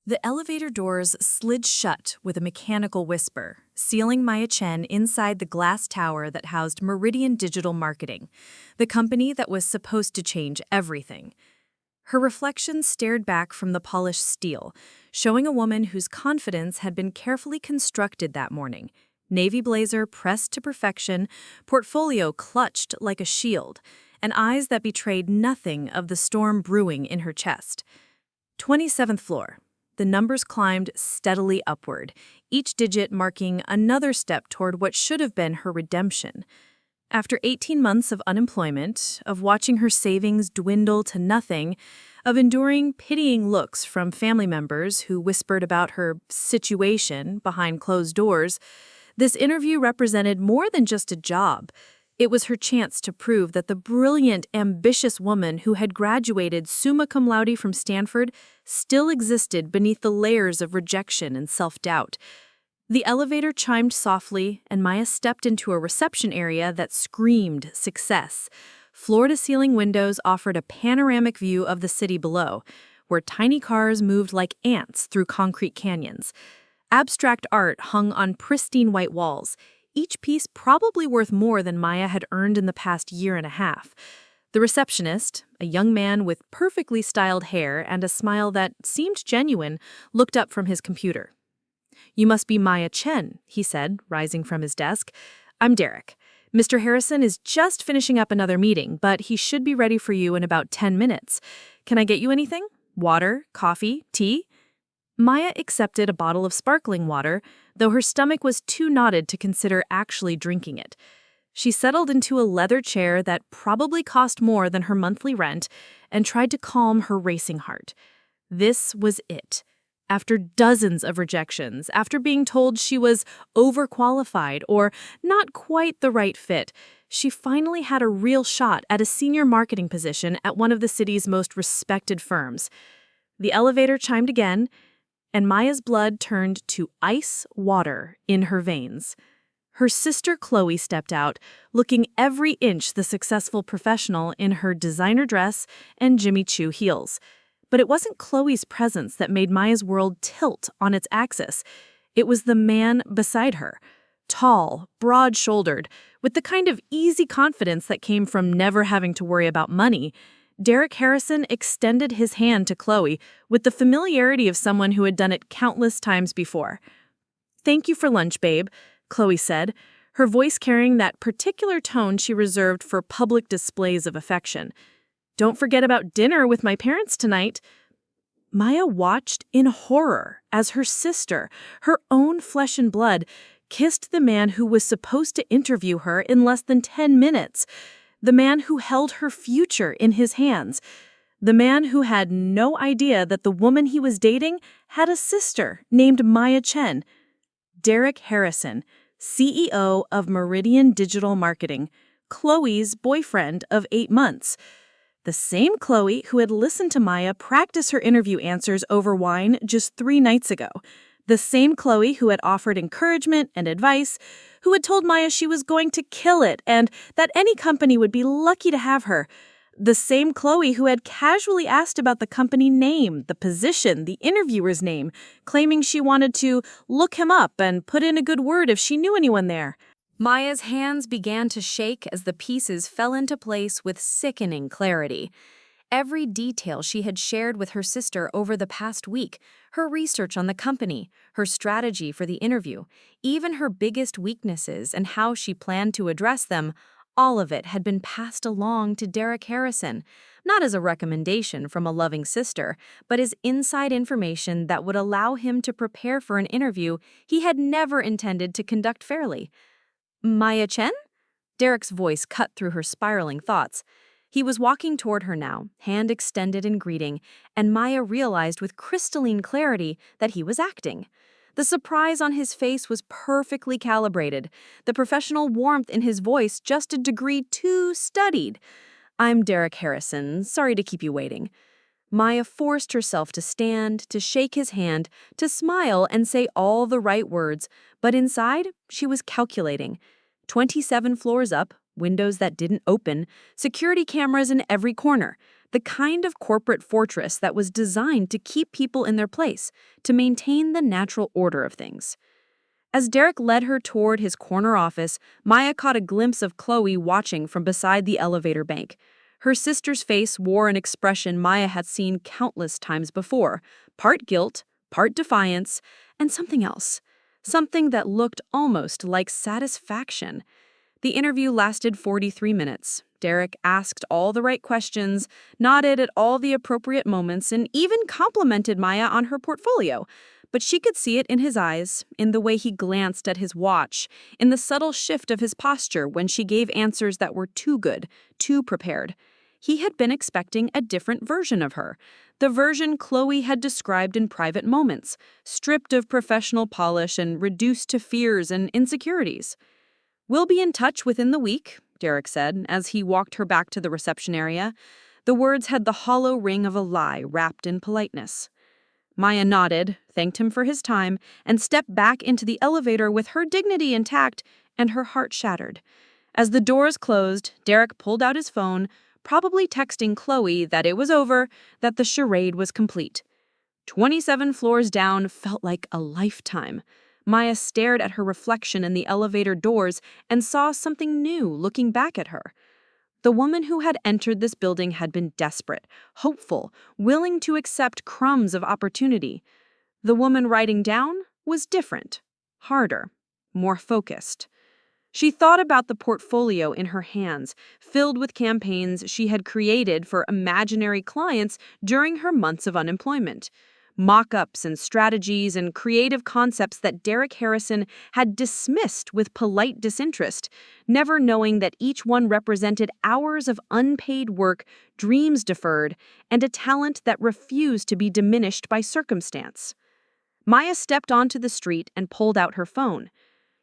The elevator doors slid shut with a mechanical whisper, sealing Maya Chen inside the glass tower that housed Meridian Digital Marketing, the company that was supposed to change everything. Her reflection stared back from the polished steel, showing a woman whose confidence had been carefully constructed that morning. Navy blazer pressed to perfection, portfolio clutched like a shield, and eyes that betrayed nothing of the storm brewing in her chest. 27th floor. The numbers climbed steadily upward, each digit marking another step toward what should have been her redemption. After 18 months of unemployment, of watching her savings dwindle to nothing, of enduring pitying looks from family members who whispered about her situation behind closed doors, this interview represented more than just a job. It was her chance to prove that the brilliant, ambitious woman who had graduated summa cum laude from Stanford still existed beneath the layers of rejection and self-doubt. The elevator chimed softly, and Maya stepped into a reception area that screamed success. Floor-to-ceiling windows offered a panoramic view of the city below, where tiny cars moved like ants through concrete canyons. Abstract art hung on pristine white walls, each piece probably worth more than Maya had earned in the past year and a half. The receptionist, a young man with perfectly styled hair and a smile that seemed genuine, looked up from his computer. "You must be Maya Chen," he said, rising from his desk. "I'm Derek. Mr. Harrison is just finishing up another meeting, but he should be ready for you in about 10 minutes. Can I get you anything? Water, coffee, tea?" Maya accepted a bottle of sparkling water, though her stomach was too knotted to consider actually drinking it. She settled into a leather chair that probably cost more than her monthly rent and tried to calm her racing heart. This was it. After dozens of rejections, after being told she was overqualified or not quite the right fit, she finally had a real shot at a senior marketing position at one of the city's most respected firms. The elevator chimed again, and Maya's blood turned to ice water in her veins. Her sister Chloe stepped out, looking every inch the successful professional in her designer dress and Jimmy Choo heels. But it wasn't Chloe's presence that made Maya's world tilt on its axis. It was the man beside her. Tall, broad-shouldered, with the kind of easy confidence that came from never having to worry about money, Derek Harrison extended his hand to Chloe with the familiarity of someone who had done it countless times before. "Thank you for lunch, babe," Chloe said, her voice carrying that particular tone she reserved for public displays of affection. "Don't forget about dinner with my parents tonight." Maya watched in horror as her sister, her own flesh and blood, kissed the man who was supposed to interview her in less than 10 minutes. The man who held her future in his hands. The man who had no idea that the woman he was dating had a sister named Maya Chen. Derek Harrison, CEO of Meridian Digital Marketing, Chloe's boyfriend of 8 months. The same Chloe who had listened to Maya practice her interview answers over wine just 3 nights ago. The same Chloe who had offered encouragement and advice, who had told Maya she was going to kill it and that any company would be lucky to have her. The same Chloe who had casually asked about the company name, the position, the interviewer's name, claiming she wanted to look him up and put in a good word if she knew anyone there. Maya's hands began to shake as the pieces fell into place with sickening clarity. Every detail she had shared with her sister over the past week, her research on the company, her strategy for the interview, even her biggest weaknesses and how she planned to address them, all of it had been passed along to Derek Harrison, not as a recommendation from a loving sister, but as inside information that would allow him to prepare for an interview he had never intended to conduct fairly. "Maya Chen?" Derek's voice cut through her spiraling thoughts. He was walking toward her now, hand extended in greeting, and Maya realized with crystalline clarity that he was acting. The surprise on his face was perfectly calibrated, the professional warmth in his voice just a degree too studied. "I'm Derek Harrison. Sorry to keep you waiting." Maya forced herself to stand, to shake his hand, to smile and say all the right words, but inside, she was calculating. 27 floors up, windows that didn't open, security cameras in every corner. the kind of corporate fortress that was designed to keep people in their place, to maintain the natural order of things. As Derek led her toward his corner office, Maya caught a glimpse of Chloe watching from beside the elevator bank. Her sister's face wore an expression Maya had seen countless times before, part guilt, part defiance, and something else. Something that looked almost like satisfaction. The interview lasted 43 minutes. Derek asked all the right questions, nodded at all the appropriate moments, and even complimented Maya on her portfolio. But she could see it in his eyes, in the way he glanced at his watch, in the subtle shift of his posture when she gave answers that were too good, too prepared. He had been expecting a different version of her, the version Chloe had described in private moments, stripped of professional polish and reduced to fears and insecurities. "We'll be in touch within the week," Derek said, as he walked her back to the reception area. The words had the hollow ring of a lie wrapped in politeness. Maya nodded, thanked him for his time, and stepped back into the elevator with her dignity intact and her heart shattered. As the doors closed, Derek pulled out his phone, probably texting Chloe that it was over, that the charade was complete. 27 floors down felt like a lifetime. Maya stared at her reflection in the elevator doors and saw something new looking back at her. The woman who had entered this building had been desperate, hopeful, willing to accept crumbs of opportunity. The woman writing down was different, harder, more focused. She thought about the portfolio in her hands, filled with campaigns she had created for imaginary clients during her months of unemployment. Mock-ups and strategies and creative concepts that Derek Harrison had dismissed with polite disinterest, never knowing that each one represented hours of unpaid work, dreams deferred, and a talent that refused to be diminished by circumstance. Maya stepped onto the street and pulled out her phone.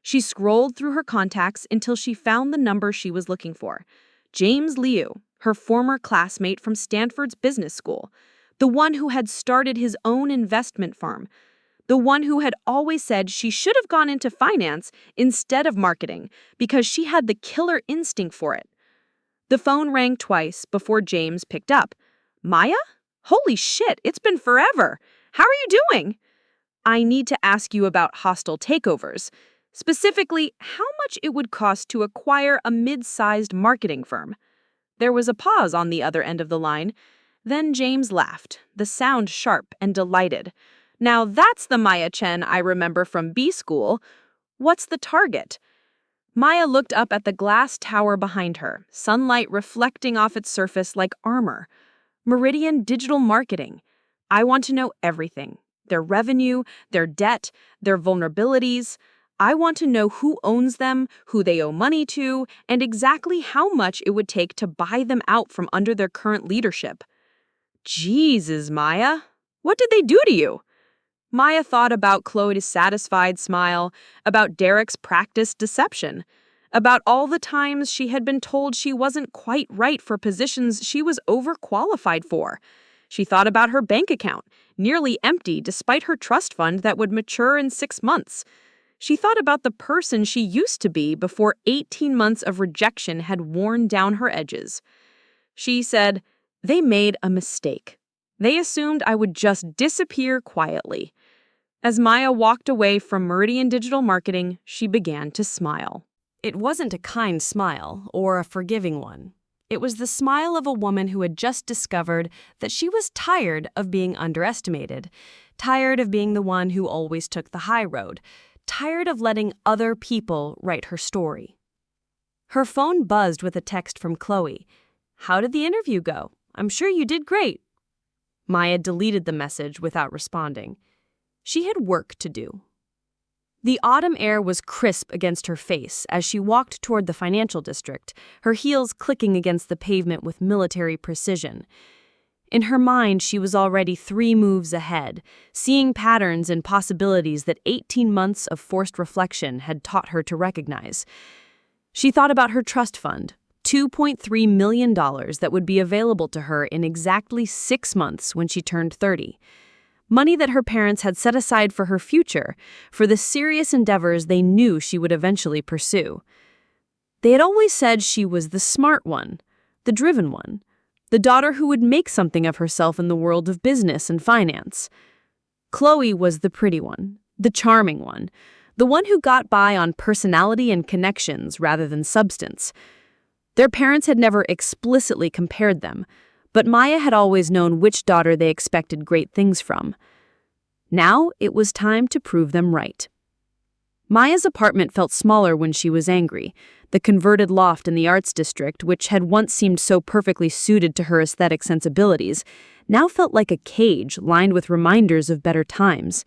She scrolled through her contacts until she found the number she was looking for. James Liu, her former classmate from Stanford's business school. The one who had started his own investment firm. The one who had always said she should have gone into finance instead of marketing because she had the killer instinct for it. The phone rang twice before James picked up. "Maya? Holy shit, it's been forever. How are you doing?" "I need to ask you about hostile takeovers. Specifically, how much it would cost to acquire a mid-sized marketing firm." There was a pause on the other end of the line. Then James laughed, the sound sharp and delighted. "Now that's the Maya Chen I remember from B school. What's the target?" Maya looked up at the glass tower behind her, sunlight reflecting off its surface like armor. "Meridian Digital Marketing. I want to know everything. Their revenue, their debt, their vulnerabilities. I want to know who owns them, who they owe money to, and exactly how much it would take to buy them out from under their current leadership." "Jesus, Maya. What did they do to you?" Maya thought about Chloe's satisfied smile, about Derek's practiced deception, about all the times she had been told she wasn't quite right for positions she was overqualified for. She thought about her bank account, nearly empty despite her trust fund that would mature in 6 months. She thought about the person she used to be before 18 months of rejection had worn down her edges. She said, "They made a mistake. They assumed I would just disappear quietly." As Maya walked away from Meridian Digital Marketing, she began to smile. It wasn't a kind smile or a forgiving one. It was the smile of a woman who had just discovered that she was tired of being underestimated, tired of being the one who always took the high road, tired of letting other people write her story. Her phone buzzed with a text from Chloe. "How did the interview go? I'm sure you did great." Maya deleted the message without responding. She had work to do. The autumn air was crisp against her face as she walked toward the financial district, her heels clicking against the pavement with military precision. In her mind, she was already 3 moves ahead, seeing patterns and possibilities that 18 months of forced reflection had taught her to recognize. She thought about her trust fund, $2.3 million that would be available to her in exactly 6 months when she turned 30. Money that her parents had set aside for her future, for the serious endeavors they knew she would eventually pursue. They had always said she was the smart one, the driven one, the daughter who would make something of herself in the world of business and finance. Chloe was the pretty one, the charming one, the one who got by on personality and connections rather than substance. Their parents had never explicitly compared them, but Maya had always known which daughter they expected great things from. Now it was time to prove them right. Maya's apartment felt smaller when she was angry. The converted loft in the arts district, which had once seemed so perfectly suited to her aesthetic sensibilities, now felt like a cage lined with reminders of better times.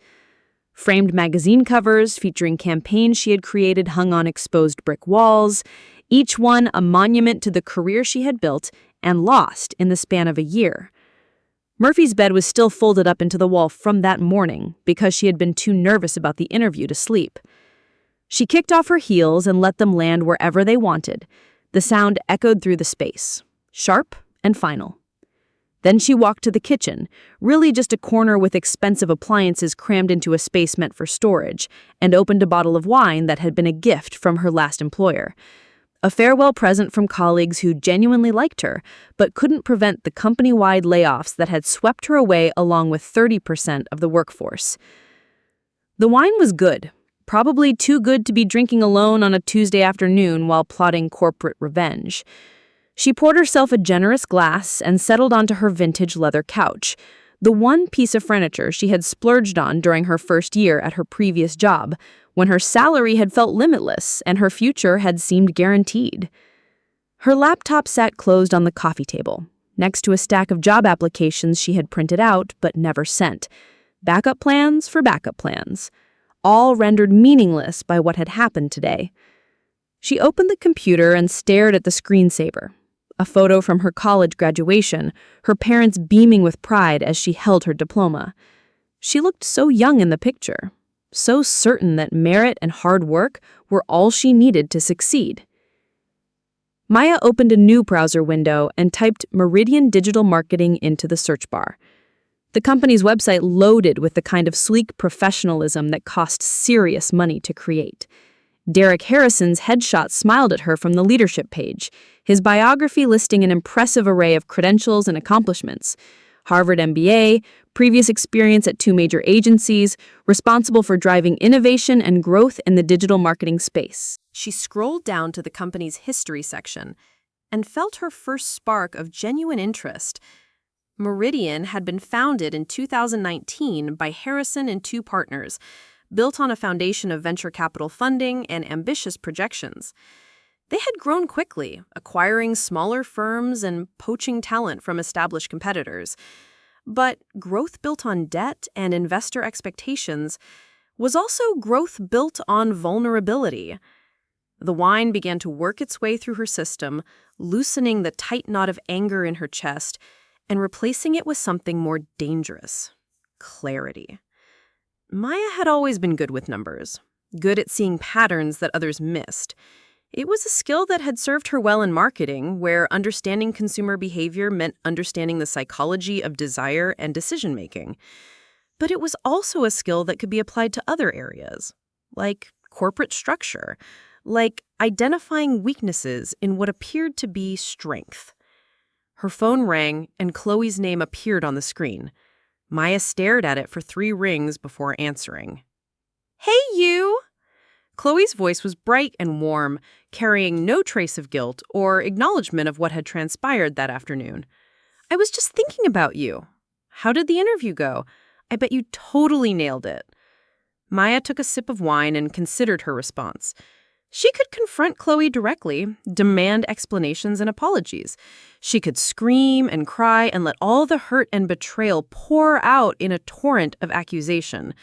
Framed magazine covers featuring campaigns she had created hung on exposed brick walls, each one a monument to the career she had built and lost in the span of a year. Murphy's bed was still folded up into the wall from that morning because she had been too nervous about the interview to sleep. She kicked off her heels and let them land wherever they wanted. The sound echoed through the space, sharp and final. Then she walked to the kitchen, really just a corner with expensive appliances crammed into a space meant for storage, and opened a bottle of wine that had been a gift from her last employer. A farewell present from colleagues who genuinely liked her, but couldn't prevent the company-wide layoffs that had swept her away along with 30% of the workforce. The wine was good. Probably too good to be drinking alone on a Tuesday afternoon while plotting corporate revenge. She poured herself a generous glass and settled onto her vintage leather couch, the one piece of furniture she had splurged on during her first year at her previous job, when her salary had felt limitless and her future had seemed guaranteed. Her laptop sat closed on the coffee table, next to a stack of job applications she had printed out but never sent. Backup plans for backup plans, all rendered meaningless by what had happened today. She opened the computer and stared at the screensaver, a photo from her college graduation, her parents beaming with pride as she held her diploma. She looked so young in the picture, so certain that merit and hard work were all she needed to succeed. Maya opened a new browser window and typed Meridian Digital Marketing into the search bar. The company's website loaded with the kind of sleek professionalism that cost serious money to create. Derek Harrison's headshot smiled at her from the leadership page, his biography listing an impressive array of credentials and accomplishments. Harvard MBA, previous experience at 2 major agencies, responsible for driving innovation and growth in the digital marketing space. She scrolled down to the company's history section and felt her first spark of genuine interest. Meridian had been founded in 2019 by Harrison and 2 partners, built on a foundation of venture capital funding and ambitious projections. They had grown quickly, acquiring smaller firms and poaching talent from established competitors. But growth built on debt and investor expectations was also growth built on vulnerability. The wine began to work its way through her system, loosening the tight knot of anger in her chest and replacing it with something more dangerous: clarity. Maya had always been good with numbers, good at seeing patterns that others missed. It was a skill that had served her well in marketing, where understanding consumer behavior meant understanding the psychology of desire and decision-making. But it was also a skill that could be applied to other areas, like corporate structure, like identifying weaknesses in what appeared to be strength. Her phone rang, and Chloe's name appeared on the screen. Maya stared at it for 3 rings before answering. "Hey, you!" Chloe's voice was bright and warm, carrying no trace of guilt or acknowledgement of what had transpired that afternoon. "I was just thinking about you. How did the interview go? I bet you totally nailed it." Maya took a sip of wine and considered her response. She could confront Chloe directly, demand explanations and apologies. She could scream and cry and let all the hurt and betrayal pour out in a torrent of accusation.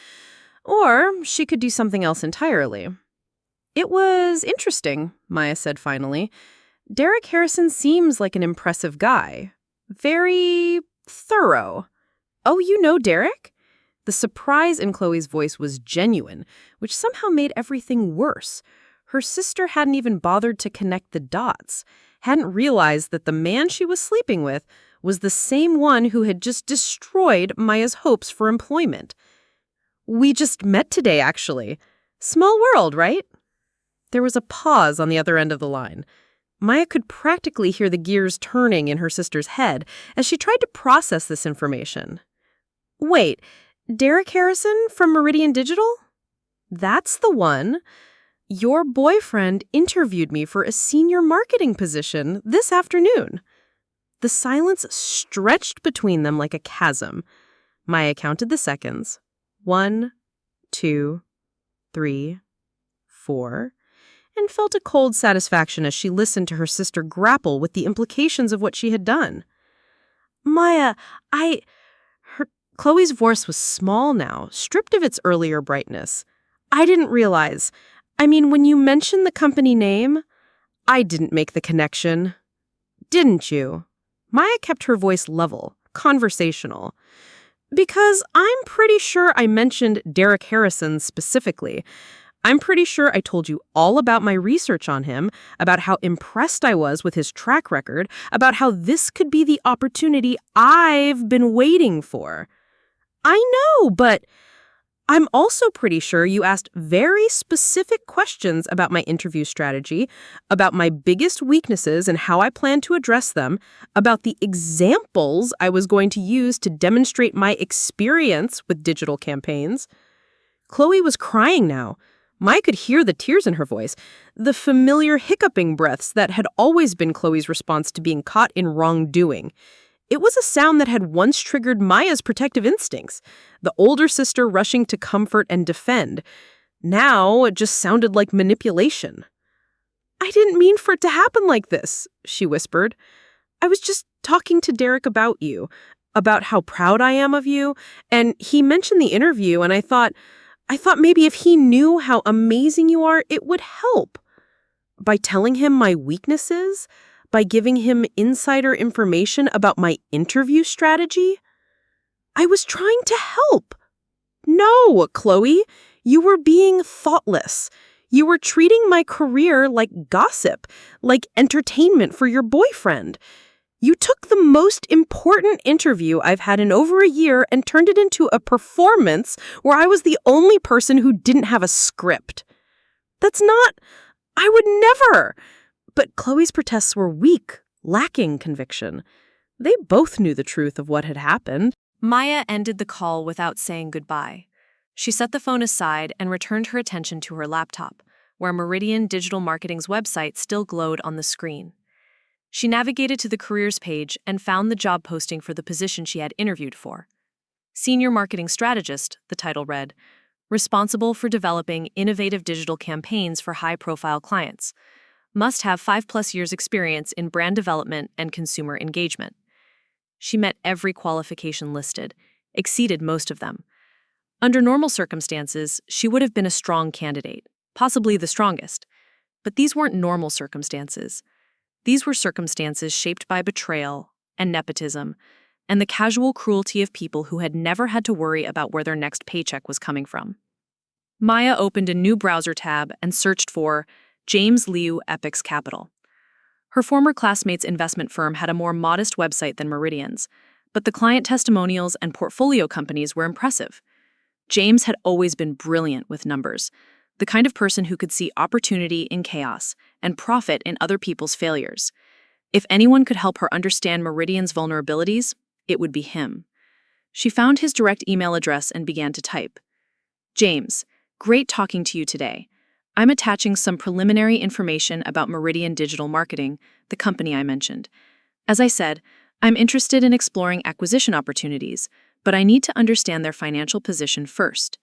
Or she could do something else entirely. "It was interesting," Maya said finally. "Derek Harrison seems like an impressive guy. Very thorough." "Oh, you know Derek?" The surprise in Chloe's voice was genuine, which somehow made everything worse. Her sister hadn't even bothered to connect the dots, hadn't realized that the man she was sleeping with was the same one who had just destroyed Maya's hopes for employment. "We just met today, actually. Small world, right?" There was a pause on the other end of the line. Maya could practically hear the gears turning in her sister's head as she tried to process this information. Wait, Derek Harrison from Meridian Digital? That's the one. Your boyfriend interviewed me for a senior marketing position this afternoon. The silence stretched between them like a chasm. Maya counted the seconds. 1, 2, 3, 4, and felt a cold satisfaction as she listened to her sister grapple with the implications of what she had done. Maya, Chloe's voice was small now, stripped of its earlier brightness. I didn't realize. When you mentioned the company name, I didn't make the connection. Didn't you? Maya kept her voice level, conversational. Because I'm pretty sure I mentioned Derek Harrison specifically. I'm pretty sure I told you all about my research on him, about how impressed I was with his track record, about how this could be the opportunity I've been waiting for. I know, but I'm also pretty sure you asked very specific questions about my interview strategy, about my biggest weaknesses and how I plan to address them, about the examples I was going to use to demonstrate my experience with digital campaigns. Chloe was crying now. Maya could hear the tears in her voice, the familiar hiccuping breaths that had always been Chloe's response to being caught in wrongdoing. It was a sound that had once triggered Maya's protective instincts, the older sister rushing to comfort and defend. Now it just sounded like manipulation. I didn't mean for it to happen like this, she whispered. I was just talking to Derek about you, about how proud I am of you, and he mentioned the interview, and I thought maybe if he knew how amazing you are, it would help. By telling him my weaknesses, by giving him insider information about my interview strategy, I was trying to help. No, Chloe, you were being thoughtless. You were treating my career like gossip, like entertainment for your boyfriend. You took the most important interview I've had in over a year and turned it into a performance where I was the only person who didn't have a script. I would never. But Chloe's protests were weak, lacking conviction. They both knew the truth of what had happened. Maya ended the call without saying goodbye. She set the phone aside and returned her attention to her laptop, where Meridian Digital Marketing's website still glowed on the screen. She navigated to the careers page and found the job posting for the position she had interviewed for. Senior Marketing Strategist, the title read, responsible for developing innovative digital campaigns for high-profile clients. Must have 5+ years experience in brand development and consumer engagement. She met every qualification listed, exceeded most of them. Under normal circumstances, she would have been a strong candidate, possibly the strongest. But these weren't normal circumstances. These were circumstances shaped by betrayal and nepotism and the casual cruelty of people who had never had to worry about where their next paycheck was coming from. Maya opened a new browser tab and searched for James Liu Epix Capital. Her former classmate's investment firm had a more modest website than Meridian's, but the client testimonials and portfolio companies were impressive. James had always been brilliant with numbers, the kind of person who could see opportunity in chaos and profit in other people's failures. If anyone could help her understand Meridian's vulnerabilities, it would be him. She found his direct email address and began to type. James, great talking to you today. I'm attaching some preliminary information about Meridian Digital Marketing, the company I mentioned. As I said, I'm interested in exploring acquisition opportunities, but I need to understand their financial position first.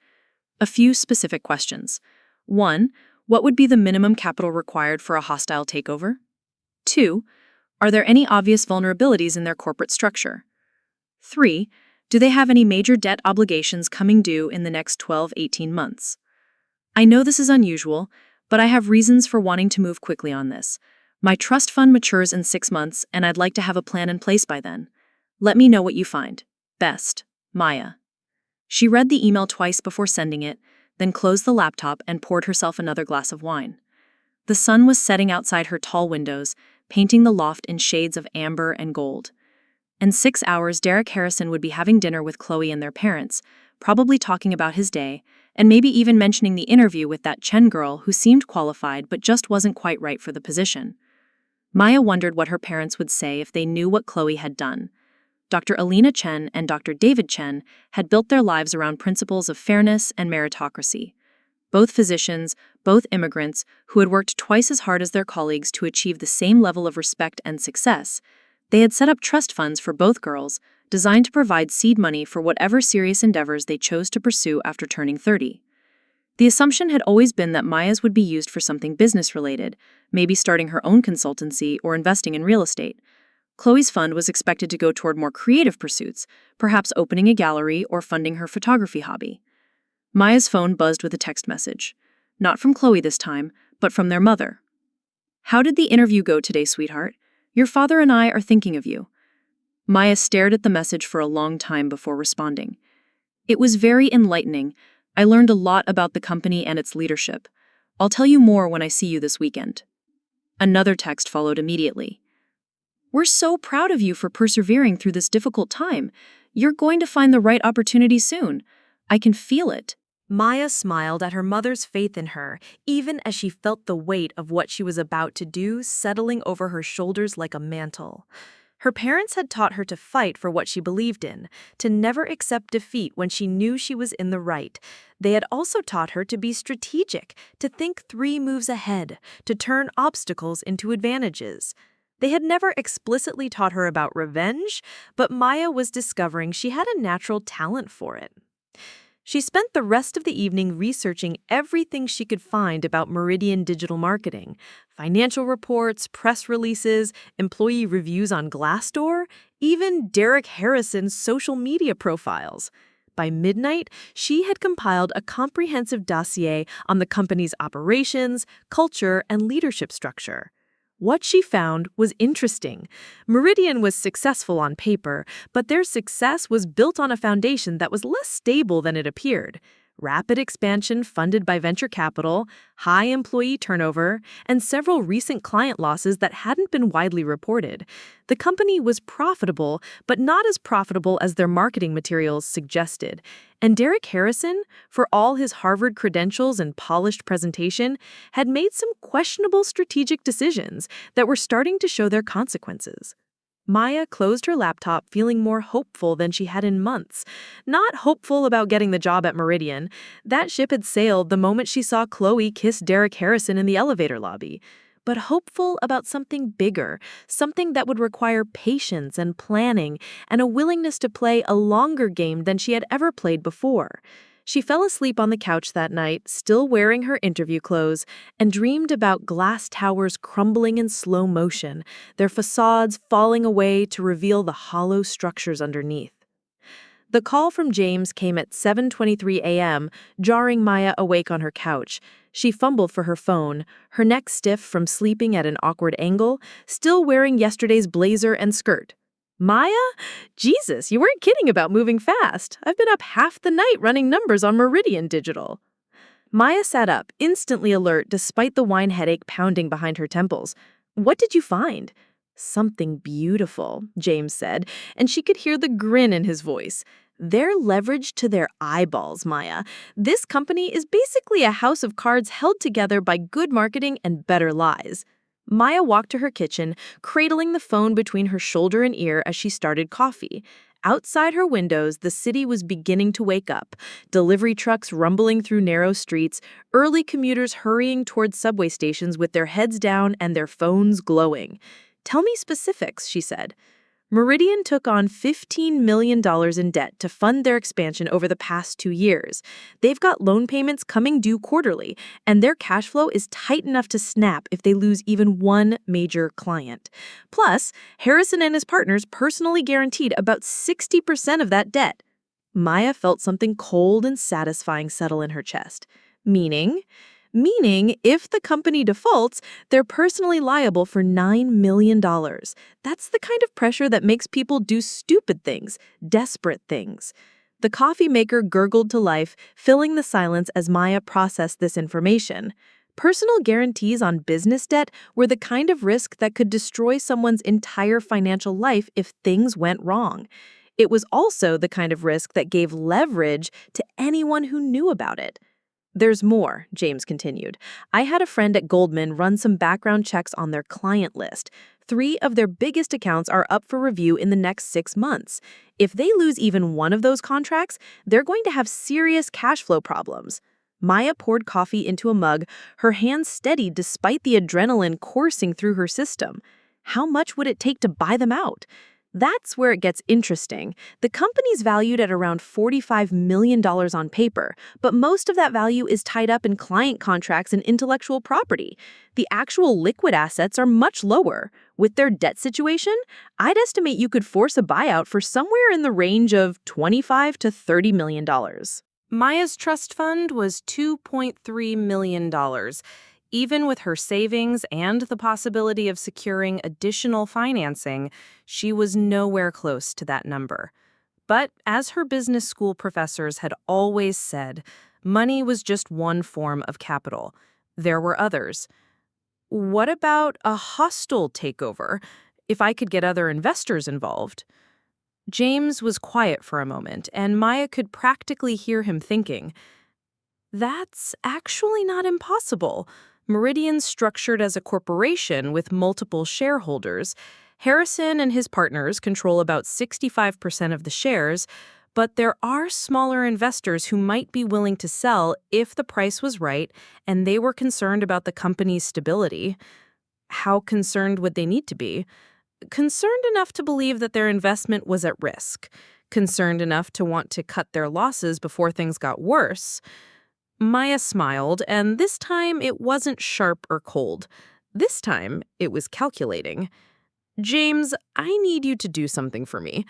A few specific questions. 1. What would be the minimum capital required for a hostile takeover? 2. Are there any obvious vulnerabilities in their corporate structure? 3. Do they have any major debt obligations coming due in the next 12-18 months? I know this is unusual, but I have reasons for wanting to move quickly on this. My trust fund matures in 6 months, and I'd like to have a plan in place by then. Let me know what you find. Best, Maya. She read the email twice before sending it, then closed the laptop and poured herself another glass of wine. The sun was setting outside her tall windows, painting the loft in shades of amber and gold. In 6 hours, Derek Harrison would be having dinner with Chloe and their parents, probably talking about his day, and maybe even mentioning the interview with that Chen girl who seemed qualified but just wasn't quite right for the position. Maya wondered what her parents would say if they knew what Chloe had done. Dr. Alina Chen and Dr. David Chen had built their lives around principles of fairness and meritocracy. Both physicians, both immigrants, who had worked twice as hard as their colleagues to achieve the same level of respect and success, they had set up trust funds for both girls, designed to provide seed money for whatever serious endeavors they chose to pursue after turning 30. The assumption had always been that Maya's would be used for something business-related, maybe starting her own consultancy or investing in real estate. Chloe's fund was expected to go toward more creative pursuits, perhaps opening a gallery or funding her photography hobby. Maya's phone buzzed with a text message. Not from Chloe this time, but from their mother. "How did the interview go today, sweetheart? Your father and I are thinking of you." Maya stared at the message for a long time before responding. "It was very enlightening. I learned a lot about the company and its leadership. I'll tell you more when I see you this weekend." Another text followed immediately. "We're so proud of you for persevering through this difficult time. You're going to find the right opportunity soon. I can feel it." Maya smiled at her mother's faith in her, even as she felt the weight of what she was about to do settling over her shoulders like a mantle. Her parents had taught her to fight for what she believed in, to never accept defeat when she knew she was in the right. They had also taught her to be strategic, to think 3 moves ahead, to turn obstacles into advantages. They had never explicitly taught her about revenge, but Maya was discovering she had a natural talent for it. She spent the rest of the evening researching everything she could find about Meridian Digital Marketing: financial reports, press releases, employee reviews on Glassdoor, even Derek Harrison's social media profiles. By midnight, she had compiled a comprehensive dossier on the company's operations, culture, and leadership structure. What she found was interesting. Meridian was successful on paper, but their success was built on a foundation that was less stable than it appeared. Rapid expansion funded by venture capital, high employee turnover, and several recent client losses that hadn't been widely reported. The company was profitable, but not as profitable as their marketing materials suggested. And Derek Harrison, for all his Harvard credentials and polished presentation, had made some questionable strategic decisions that were starting to show their consequences. Maya closed her laptop feeling more hopeful than she had in months. Not hopeful about getting the job at Meridian. That ship had sailed the moment she saw Chloe kiss Derek Harrison in the elevator lobby. But hopeful about something bigger, something that would require patience and planning and a willingness to play a longer game than she had ever played before. She fell asleep on the couch that night, still wearing her interview clothes, and dreamed about glass towers crumbling in slow motion, their facades falling away to reveal the hollow structures underneath. The call from James came at 7:23 a.m., jarring Maya awake on her couch. She fumbled for her phone, her neck stiff from sleeping at an awkward angle, still wearing yesterday's blazer and skirt. "Maya? Jesus, you weren't kidding about moving fast. I've been up half the night running numbers on Meridian Digital." Maya sat up, instantly alert despite the wine headache pounding behind her temples. "What did you find?" "Something beautiful," James said, and she could hear the grin in his voice. "They're leveraged to their eyeballs, Maya. This company is basically a house of cards held together by good marketing and better lies." Maya walked to her kitchen, cradling the phone between her shoulder and ear as she started coffee. Outside her windows, the city was beginning to wake up. Delivery trucks rumbling through narrow streets, early commuters hurrying towards subway stations with their heads down and their phones glowing. "Tell me specifics," she said. Meridian took on $15 million in debt to fund their expansion over the past 2 years. They've got loan payments coming due quarterly, and their cash flow is tight enough to snap if they lose even one major client. Plus, Harrison and his partners personally guaranteed about 60% of that debt. Maya felt something cold and satisfying settle in her chest. Meaning, if the company defaults, they're personally liable for $9 million. That's the kind of pressure that makes people do stupid things, desperate things. The coffee maker gurgled to life, filling the silence as Maya processed this information. Personal guarantees on business debt were the kind of risk that could destroy someone's entire financial life if things went wrong. It was also the kind of risk that gave leverage to anyone who knew about it. There's more, James continued. I had a friend at Goldman run some background checks on their client list. 3 of their biggest accounts are up for review in the next 6 months. If they lose even one of those contracts, they're going to have serious cash flow problems. Maya poured coffee into a mug, her hands steadied despite the adrenaline coursing through her system. How much would it take to buy them out? That's where it gets interesting. The company's valued at around $45 million on paper, but most of that value is tied up in client contracts and intellectual property. The actual liquid assets are much lower. With their debt situation, I'd estimate you could force a buyout for somewhere in the range of $25 to $30 million. Maya's trust fund was $2.3 million. Even with her savings and the possibility of securing additional financing, she was nowhere close to that number. But as her business school professors had always said, money was just one form of capital. There were others. What about a hostile takeover, if I could get other investors involved? James was quiet for a moment, and Maya could practically hear him thinking, that's actually not impossible. Meridian's structured as a corporation with multiple shareholders. Harrison and his partners control about 65% of the shares, but there are smaller investors who might be willing to sell if the price was right and they were concerned about the company's stability. How concerned would they need to be? Concerned enough to believe that their investment was at risk. Concerned enough to want to cut their losses before things got worse. Maya smiled, and this time it wasn't sharp or cold. This time it was calculating. James, I need you to do something for me.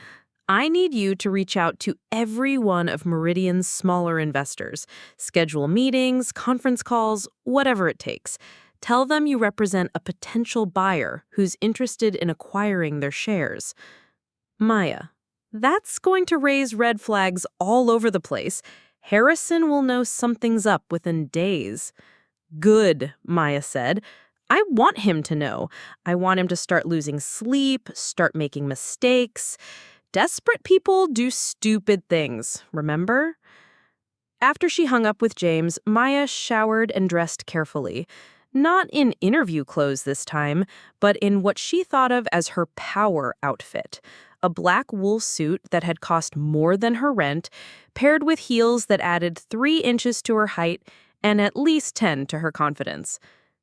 I need you to reach out to every one of Meridian's smaller investors. Schedule meetings, conference calls, whatever it takes. Tell them you represent a potential buyer who's interested in acquiring their shares. Maya, that's going to raise red flags all over the place. Harrison will know something's up within days. Good, Maya said. I want him to know. I want him to start losing sleep, start making mistakes. Desperate people do stupid things, remember? After she hung up with James, Maya showered and dressed carefully. Not in interview clothes this time, but in what she thought of as her power outfit. A black wool suit that had cost more than her rent, paired with heels that added 3 inches to her height and at least 10 to her confidence.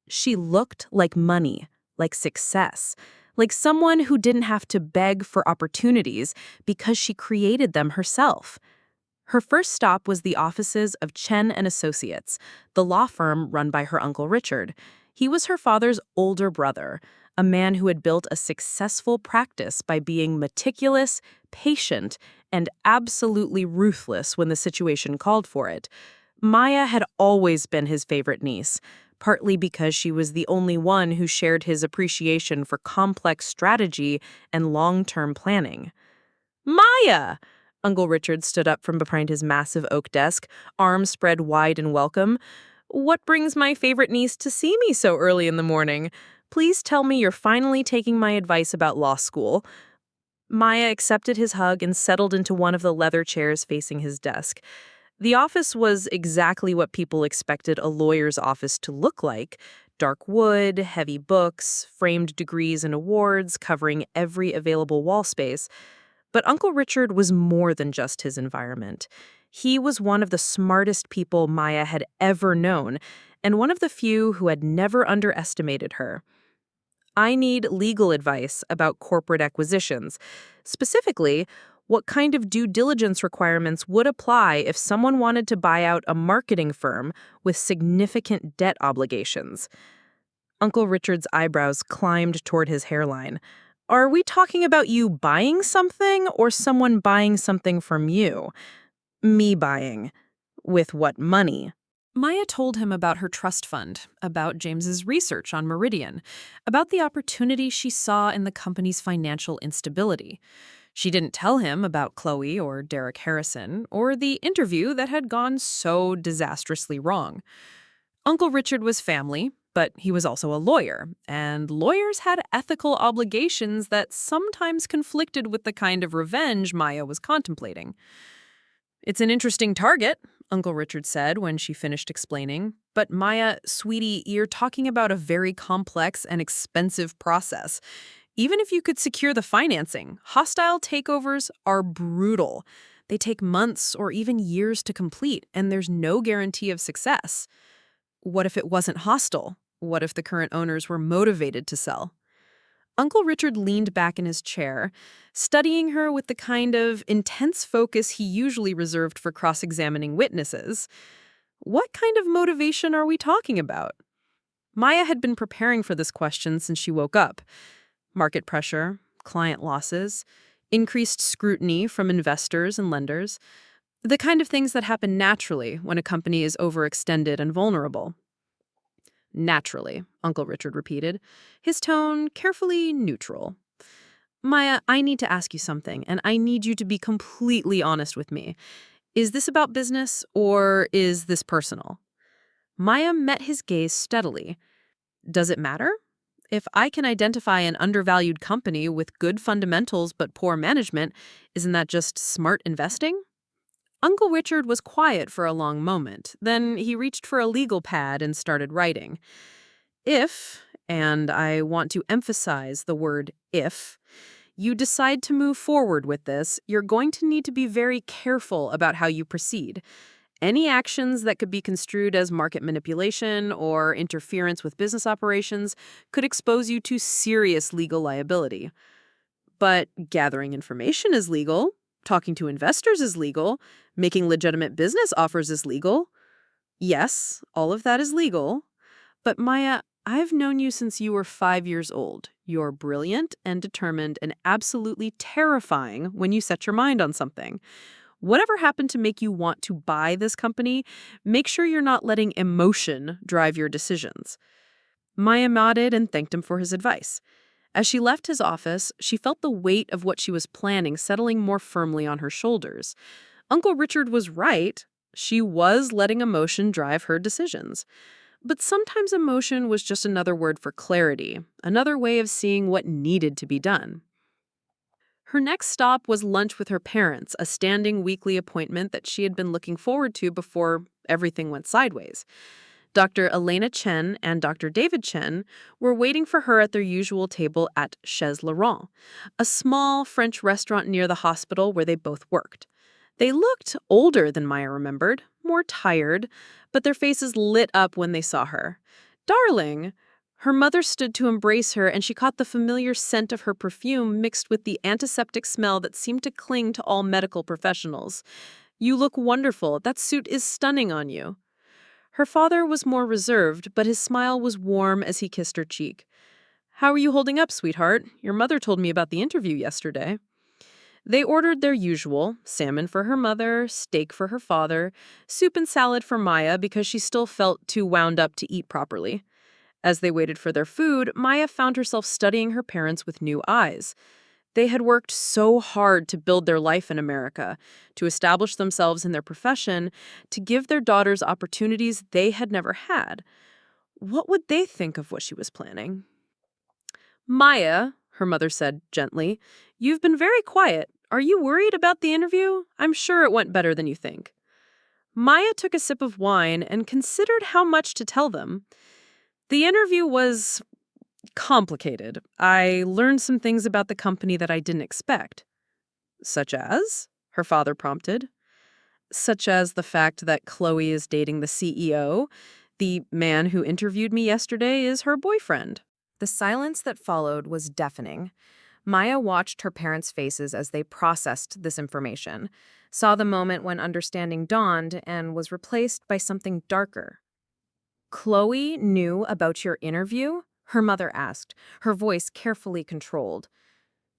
She looked like money, like success, like someone who didn't have to beg for opportunities because she created them herself. Her first stop was the offices of Chen and Associates, the law firm run by her Uncle Richard. He was her father's older brother, a man who had built a successful practice by being meticulous, patient, and absolutely ruthless when the situation called for it. Maya had always been his favorite niece, partly because she was the only one who shared his appreciation for complex strategy and long-term planning. Maya! Uncle Richard stood up from behind his massive oak desk, arms spread wide in welcome. What brings my favorite niece to see me so early in the morning? Please tell me you're finally taking my advice about law school. Maya accepted his hug and settled into one of the leather chairs facing his desk. The office was exactly what people expected a lawyer's office to look like. Dark wood, heavy books, framed degrees and awards covering every available wall space. But Uncle Richard was more than just his environment. He was one of the smartest people Maya had ever known, and one of the few who had never underestimated her. I need legal advice about corporate acquisitions. Specifically, what kind of due diligence requirements would apply if someone wanted to buy out a marketing firm with significant debt obligations? Uncle Richard's eyebrows climbed toward his hairline. Are we talking about you buying something or someone buying something from you? Me buying. With what money? Maya told him about her trust fund, about James's research on Meridian, about the opportunity she saw in the company's financial instability. She didn't tell him about Chloe or Derek Harrison or the interview that had gone so disastrously wrong. Uncle Richard was family, but he was also a lawyer, and lawyers had ethical obligations that sometimes conflicted with the kind of revenge Maya was contemplating. It's an interesting target, Uncle Richard said when she finished explaining. But Maya, sweetie, you're talking about a very complex and expensive process. Even if you could secure the financing, hostile takeovers are brutal. They take months or even years to complete, and there's no guarantee of success. What if it wasn't hostile? What if the current owners were motivated to sell? Uncle Richard leaned back in his chair, studying her with the kind of intense focus he usually reserved for cross-examining witnesses. What kind of motivation are we talking about? Maya had been preparing for this question since she woke up. Market pressure, client losses, increased scrutiny from investors and lenders, the kind of things that happen naturally when a company is overextended and vulnerable. Naturally, Uncle Richard repeated, his tone carefully neutral. Maya, I need to ask you something, and I need you to be completely honest with me. Is this about business, or is this personal? Maya met his gaze steadily. Does it matter? If I can identify an undervalued company with good fundamentals but poor management, isn't that just smart investing? Uncle Richard was quiet for a long moment. Then he reached for a legal pad and started writing. If, and I want to emphasize the word if, you decide to move forward with this, you're going to need to be very careful about how you proceed. Any actions that could be construed as market manipulation or interference with business operations could expose you to serious legal liability. But gathering information is legal, talking to investors is legal, making legitimate business offers is legal. Yes, all of that is legal. But Maya, I've known you since you were 5 years old. You're brilliant and determined and absolutely terrifying when you set your mind on something. Whatever happened to make you want to buy this company, make sure you're not letting emotion drive your decisions. Maya nodded and thanked him for his advice. As she left his office, she felt the weight of what she was planning settling more firmly on her shoulders. Uncle Richard was right. She was letting emotion drive her decisions. But sometimes emotion was just another word for clarity, another way of seeing what needed to be done. Her next stop was lunch with her parents, a standing weekly appointment that she had been looking forward to before everything went sideways. Dr. Elena Chen and Dr. David Chen were waiting for her at their usual table at Chez Laurent, a small French restaurant near the hospital where they both worked. They looked older than Maya remembered, more tired, but their faces lit up when they saw her. "Darling!" Her mother stood to embrace her, and she caught the familiar scent of her perfume mixed with the antiseptic smell that seemed to cling to all medical professionals. "You look wonderful. That suit is stunning on you." Her father was more reserved, but his smile was warm as he kissed her cheek. "How are you holding up, sweetheart? Your mother told me about the interview yesterday." They ordered their usual, salmon for her mother, steak for her father, soup and salad for Maya because she still felt too wound up to eat properly. As they waited for their food, Maya found herself studying her parents with new eyes. They had worked so hard to build their life in America, to establish themselves in their profession, to give their daughters opportunities they had never had. What would they think of what she was planning? "Maya," her mother said gently, "you've been very quiet. Are you worried about the interview? I'm sure it went better than you think." Maya took a sip of wine and considered how much to tell them. The interview was complicated. I learned some things about the company that I didn't expect. "Such as?" her father prompted. "Such as the fact that Chloe is dating the CEO. The man who interviewed me yesterday is her boyfriend." The silence that followed was deafening. Maya watched her parents' faces as they processed this information, saw the moment when understanding dawned and was replaced by something darker. "Chloe knew about your interview?" her mother asked, her voice carefully controlled.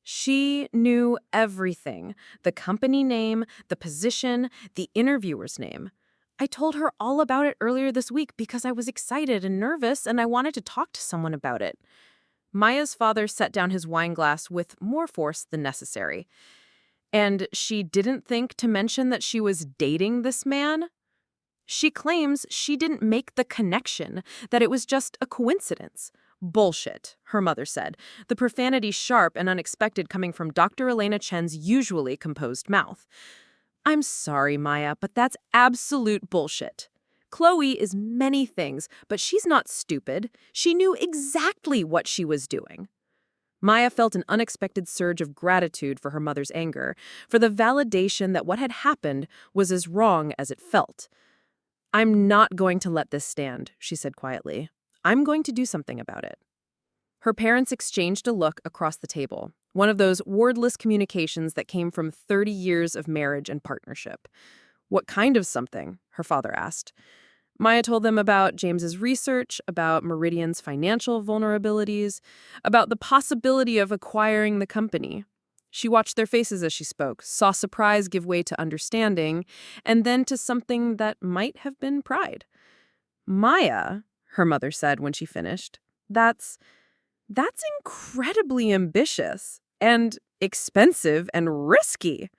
"She knew everything, the company name, the position, the interviewer's name. I told her all about it earlier this week because I was excited and nervous and I wanted to talk to someone about it." Maya's father set down his wine glass with more force than necessary. "And she didn't think to mention that she was dating this man?" "She claims she didn't make the connection, that it was just a coincidence." "Bullshit," her mother said, the profanity sharp and unexpected coming from Dr. Elena Chen's usually composed mouth. I'm sorry, Maya, but that's absolute bullshit. Chloe is many things, but she's not stupid. She knew exactly what she was doing. Maya felt an unexpected surge of gratitude for her mother's anger, for the validation that what had happened was as wrong as it felt. I'm not going to let this stand, she said quietly. I'm going to do something about it. Her parents exchanged a look across the table, one of those wordless communications that came from 30 years of marriage and partnership. What kind of something? Her father asked. Maya told them about James's research, about Meridian's financial vulnerabilities, about the possibility of acquiring the company. She watched their faces as she spoke, saw surprise give way to understanding, and then to something that might have been pride. Maya, her mother said when she finished, that's incredibly ambitious and expensive and risky.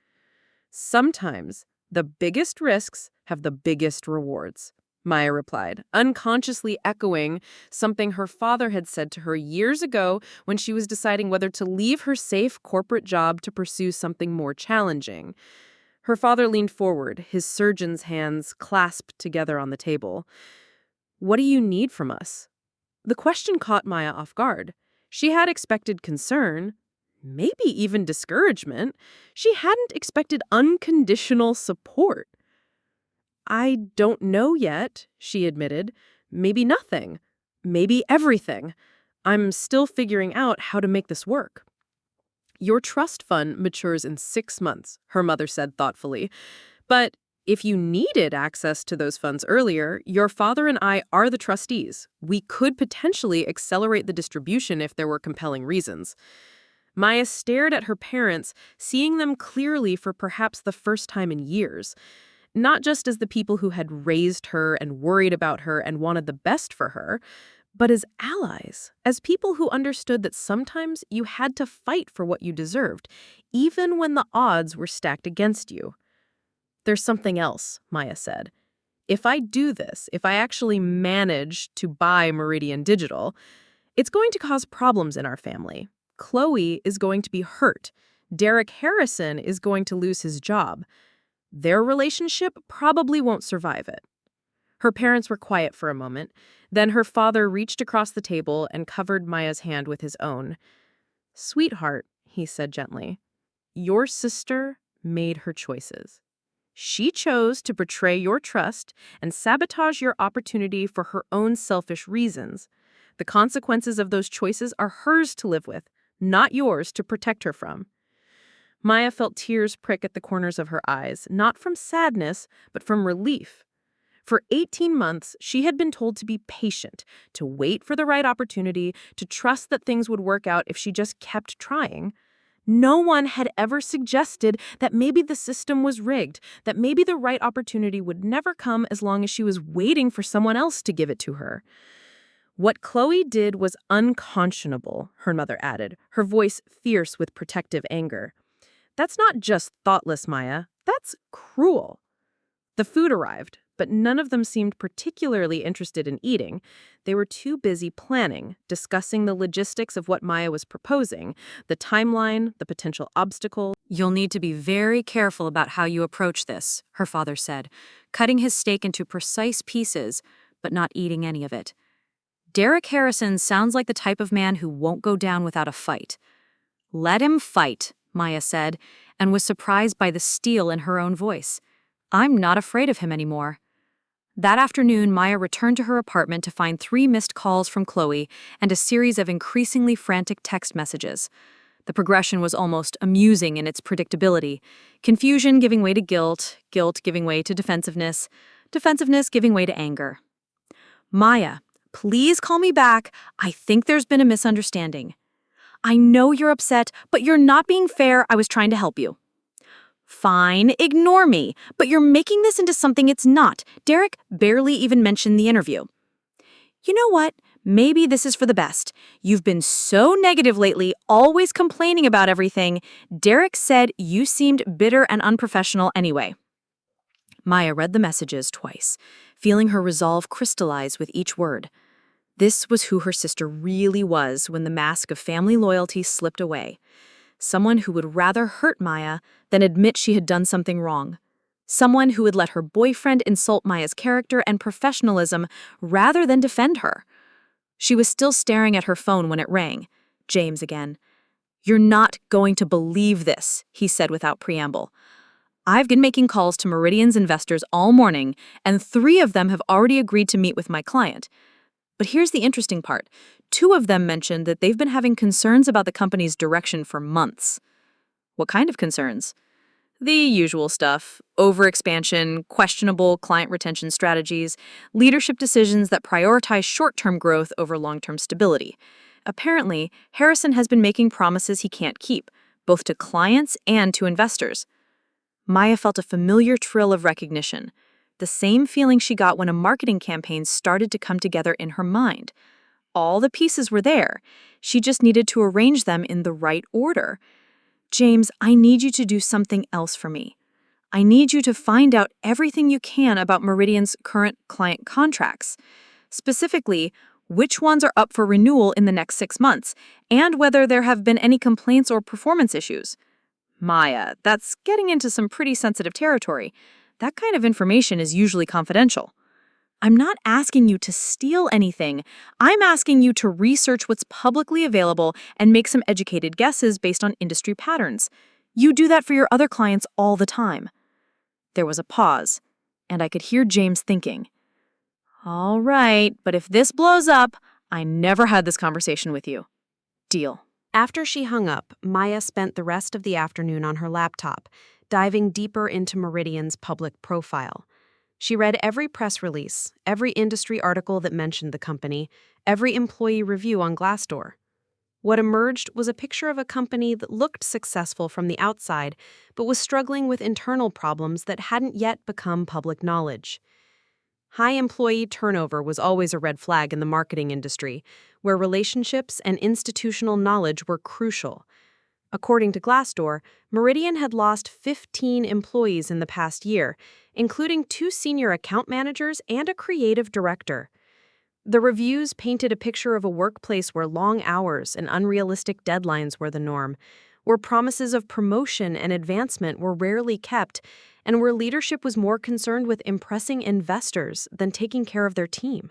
Sometimes the biggest risks have the biggest rewards, Maya replied, unconsciously echoing something her father had said to her years ago when she was deciding whether to leave her safe corporate job to pursue something more challenging. Her father leaned forward, his surgeon's hands clasped together on the table. What do you need from us? The question caught Maya off guard. She had expected concern, maybe even discouragement. She hadn't expected unconditional support. I don't know yet, she admitted. Maybe nothing. Maybe everything. I'm still figuring out how to make this work. Your trust fund matures in 6 months, her mother said thoughtfully. But if you needed access to those funds earlier, your father and I are the trustees. We could potentially accelerate the distribution if there were compelling reasons. Maya stared at her parents, seeing them clearly for perhaps the first time in years. Not just as the people who had raised her and worried about her and wanted the best for her, but as allies, as people who understood that sometimes you had to fight for what you deserved, even when the odds were stacked against you. There's something else, Maya said. If I do this, if I actually manage to buy Meridian Digital, it's going to cause problems in our family. Chloe is going to be hurt. Derek Harrison is going to lose his job. Their relationship probably won't survive it. Her parents were quiet for a moment. Then her father reached across the table and covered Maya's hand with his own. Sweetheart, he said gently, your sister made her choices. She chose to betray your trust and sabotage your opportunity for her own selfish reasons. The consequences of those choices are hers to live with, not yours to protect her from. Maya felt tears prick at the corners of her eyes, not from sadness, but from relief. For 18 months, she had been told to be patient, to wait for the right opportunity, to trust that things would work out if she just kept trying. No one had ever suggested that maybe the system was rigged, that maybe the right opportunity would never come as long as she was waiting for someone else to give it to her. What Chloe did was unconscionable, her mother added, her voice fierce with protective anger. That's not just thoughtless, Maya. That's cruel. The food arrived, but none of them seemed particularly interested in eating. They were too busy planning, discussing the logistics of what Maya was proposing, the timeline, the potential obstacles. You'll need to be very careful about how you approach this, her father said, cutting his steak into precise pieces, but not eating any of it. Derek Harrison sounds like the type of man who won't go down without a fight. Let him fight, Maya said, and was surprised by the steel in her own voice. I'm not afraid of him anymore. That afternoon, Maya returned to her apartment to find 3 missed calls from Chloe and a series of increasingly frantic text messages. The progression was almost amusing in its predictability. Confusion giving way to guilt, guilt giving way to defensiveness, defensiveness giving way to anger. Maya, please call me back. I think there's been a misunderstanding. I know you're upset, but you're not being fair. I was trying to help you. Fine, ignore me, but you're making this into something it's not. Derek barely even mentioned the interview. You know what? Maybe this is for the best. You've been so negative lately, always complaining about everything. Derek said you seemed bitter and unprofessional anyway. Maya read the messages twice, feeling her resolve crystallize with each word. This was who her sister really was when the mask of family loyalty slipped away. Someone who would rather hurt Maya than admit she had done something wrong. Someone who would let her boyfriend insult Maya's character and professionalism rather than defend her. She was still staring at her phone when it rang. James again. "You're not going to believe this," he said without preamble. "I've been making calls to Meridian's investors all morning, and 3 of them have already agreed to meet with my client. But here's the interesting part. 2 of them mentioned that they've been having concerns about the company's direction for months." "What kind of concerns?" "The usual stuff. Overexpansion, questionable client retention strategies, leadership decisions that prioritize short-term growth over long-term stability. Apparently, Harrison has been making promises he can't keep, both to clients and to investors." Maya felt a familiar thrill of recognition, the same feeling she got when a marketing campaign started to come together in her mind. All the pieces were there. She just needed to arrange them in the right order. "James, I need you to do something else for me. I need you to find out everything you can about Meridian's current client contracts. Specifically, which ones are up for renewal in the next 6 months, and whether there have been any complaints or performance issues." "Maya, that's getting into some pretty sensitive territory. That kind of information is usually confidential." "I'm not asking you to steal anything. I'm asking you to research what's publicly available and make some educated guesses based on industry patterns. You do that for your other clients all the time." There was a pause, and I could hear James thinking, "All right, but if this blows up, I never had this conversation with you. Deal." After she hung up, Maya spent the rest of the afternoon on her laptop, diving deeper into Meridian's public profile. She read every press release, every industry article that mentioned the company, every employee review on Glassdoor. What emerged was a picture of a company that looked successful from the outside, but was struggling with internal problems that hadn't yet become public knowledge. High employee turnover was always a red flag in the marketing industry, where relationships and institutional knowledge were crucial. According to Glassdoor, Meridian had lost 15 employees in the past year, including 2 senior account managers and a creative director. The reviews painted a picture of a workplace where long hours and unrealistic deadlines were the norm, where promises of promotion and advancement were rarely kept, and where leadership was more concerned with impressing investors than taking care of their team.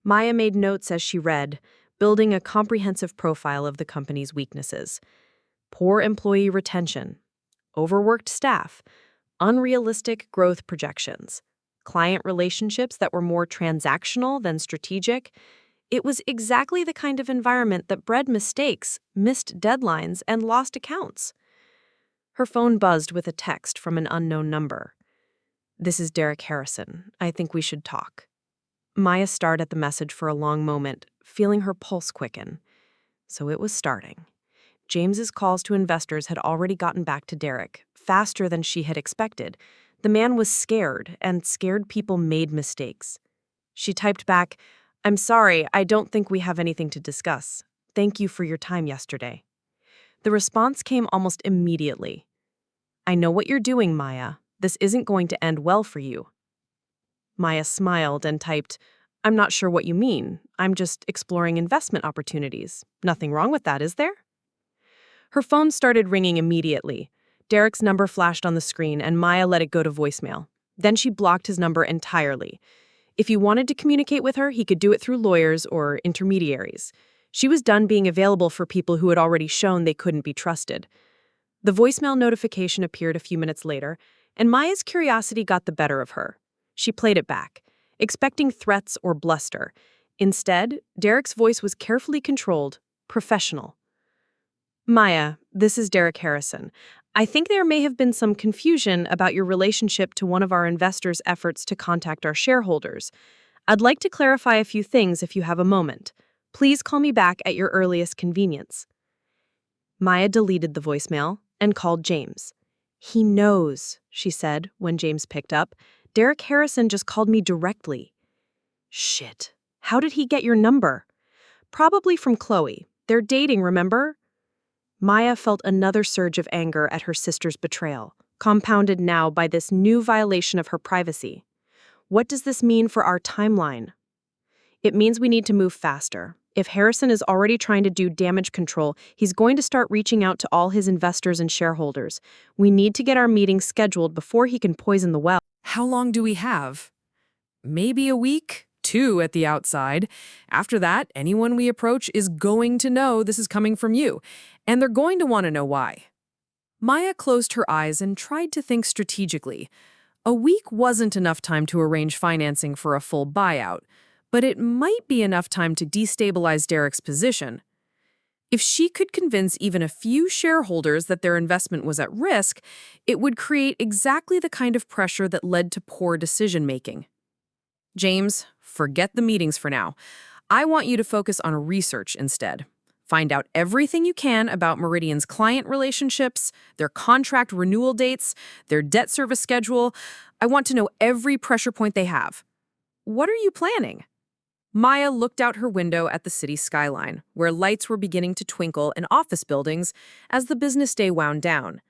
Maya made notes as she read, building a comprehensive profile of the company's weaknesses. Poor employee retention, overworked staff, unrealistic growth projections, client relationships that were more transactional than strategic. It was exactly the kind of environment that bred mistakes, missed deadlines, and lost accounts. Her phone buzzed with a text from an unknown number. "This is Derek Harrison. I think we should talk." Maya stared at the message for a long moment, feeling her pulse quicken. So it was starting. James's calls to investors had already gotten back to Derek, faster than she had expected. The man was scared, and scared people made mistakes. She typed back, "I'm sorry, I don't think we have anything to discuss. Thank you for your time yesterday." The response came almost immediately. "I know what you're doing, Maya. This isn't going to end well for you." Maya smiled and typed, "I'm not sure what you mean. I'm just exploring investment opportunities. Nothing wrong with that, is there?" Her phone started ringing immediately. Derek's number flashed on the screen, and Maya let it go to voicemail. Then she blocked his number entirely. If he wanted to communicate with her, he could do it through lawyers or intermediaries. She was done being available for people who had already shown they couldn't be trusted. The voicemail notification appeared a few minutes later, and Maya's curiosity got the better of her. She played it back, expecting threats or bluster. Instead, Derek's voice was carefully controlled, professional. "Maya, this is Derek Harrison. I think there may have been some confusion about your relationship to one of our investors' efforts to contact our shareholders. I'd like to clarify a few things if you have a moment. Please call me back at your earliest convenience." Maya deleted the voicemail and called James. "He knows," she said when James picked up. "Derek Harrison just called me directly." "Shit. How did he get your number?" "Probably from Chloe. They're dating, remember?" Maya felt another surge of anger at her sister's betrayal, compounded now by this new violation of her privacy. What does this mean for our timeline? "It means we need to move faster. If Harrison is already trying to do damage control, he's going to start reaching out to all his investors and shareholders. We need to get our meeting scheduled before he can poison the well. How long do we have? Maybe a week, 2 at the outside. After that, anyone we approach is going to know this is coming from you, and they're going to want to know why. Maya closed her eyes and tried to think strategically. A week wasn't enough time to arrange financing for a full buyout, but it might be enough time to destabilize Derek's position. If she could convince even a few shareholders that their investment was at risk, it would create exactly the kind of pressure that led to poor decision-making. James, forget the meetings for now. I want you to focus on research instead. Find out everything you can about Meridian's client relationships, their contract renewal dates, their debt service schedule. I want to know every pressure point they have. What are you planning? Maya looked out her window at the city skyline, where lights were beginning to twinkle in office buildings as the business day wound down.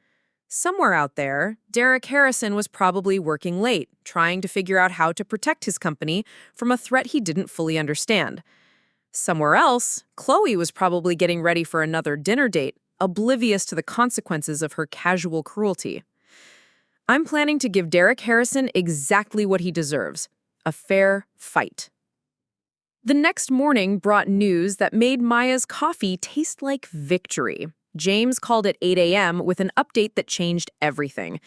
Somewhere out there, Derek Harrison was probably working late, trying to figure out how to protect his company from a threat he didn't fully understand. Somewhere else, Chloe was probably getting ready for another dinner date, oblivious to the consequences of her casual cruelty. I'm planning to give Derek Harrison exactly what he deserves: a fair fight. The next morning brought news that made Maya's coffee taste like victory. James called at 8 a.m. with an update that changed everything.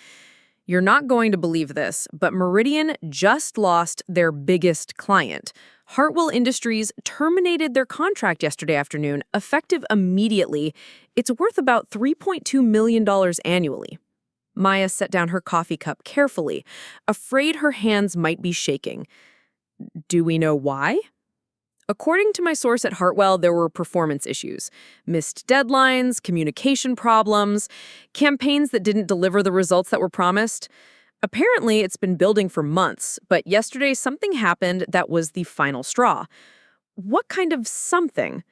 You're not going to believe this, but Meridian just lost their biggest client. Hartwell Industries terminated their contract yesterday afternoon, effective immediately. It's worth about $3.2 million annually. Maya set down her coffee cup carefully, afraid her hands might be shaking. Do we know why? According to my source at Hartwell, there were performance issues, missed deadlines, communication problems, campaigns that didn't deliver the results that were promised. Apparently, it's been building for months, but yesterday something happened that was the final straw. What kind of something?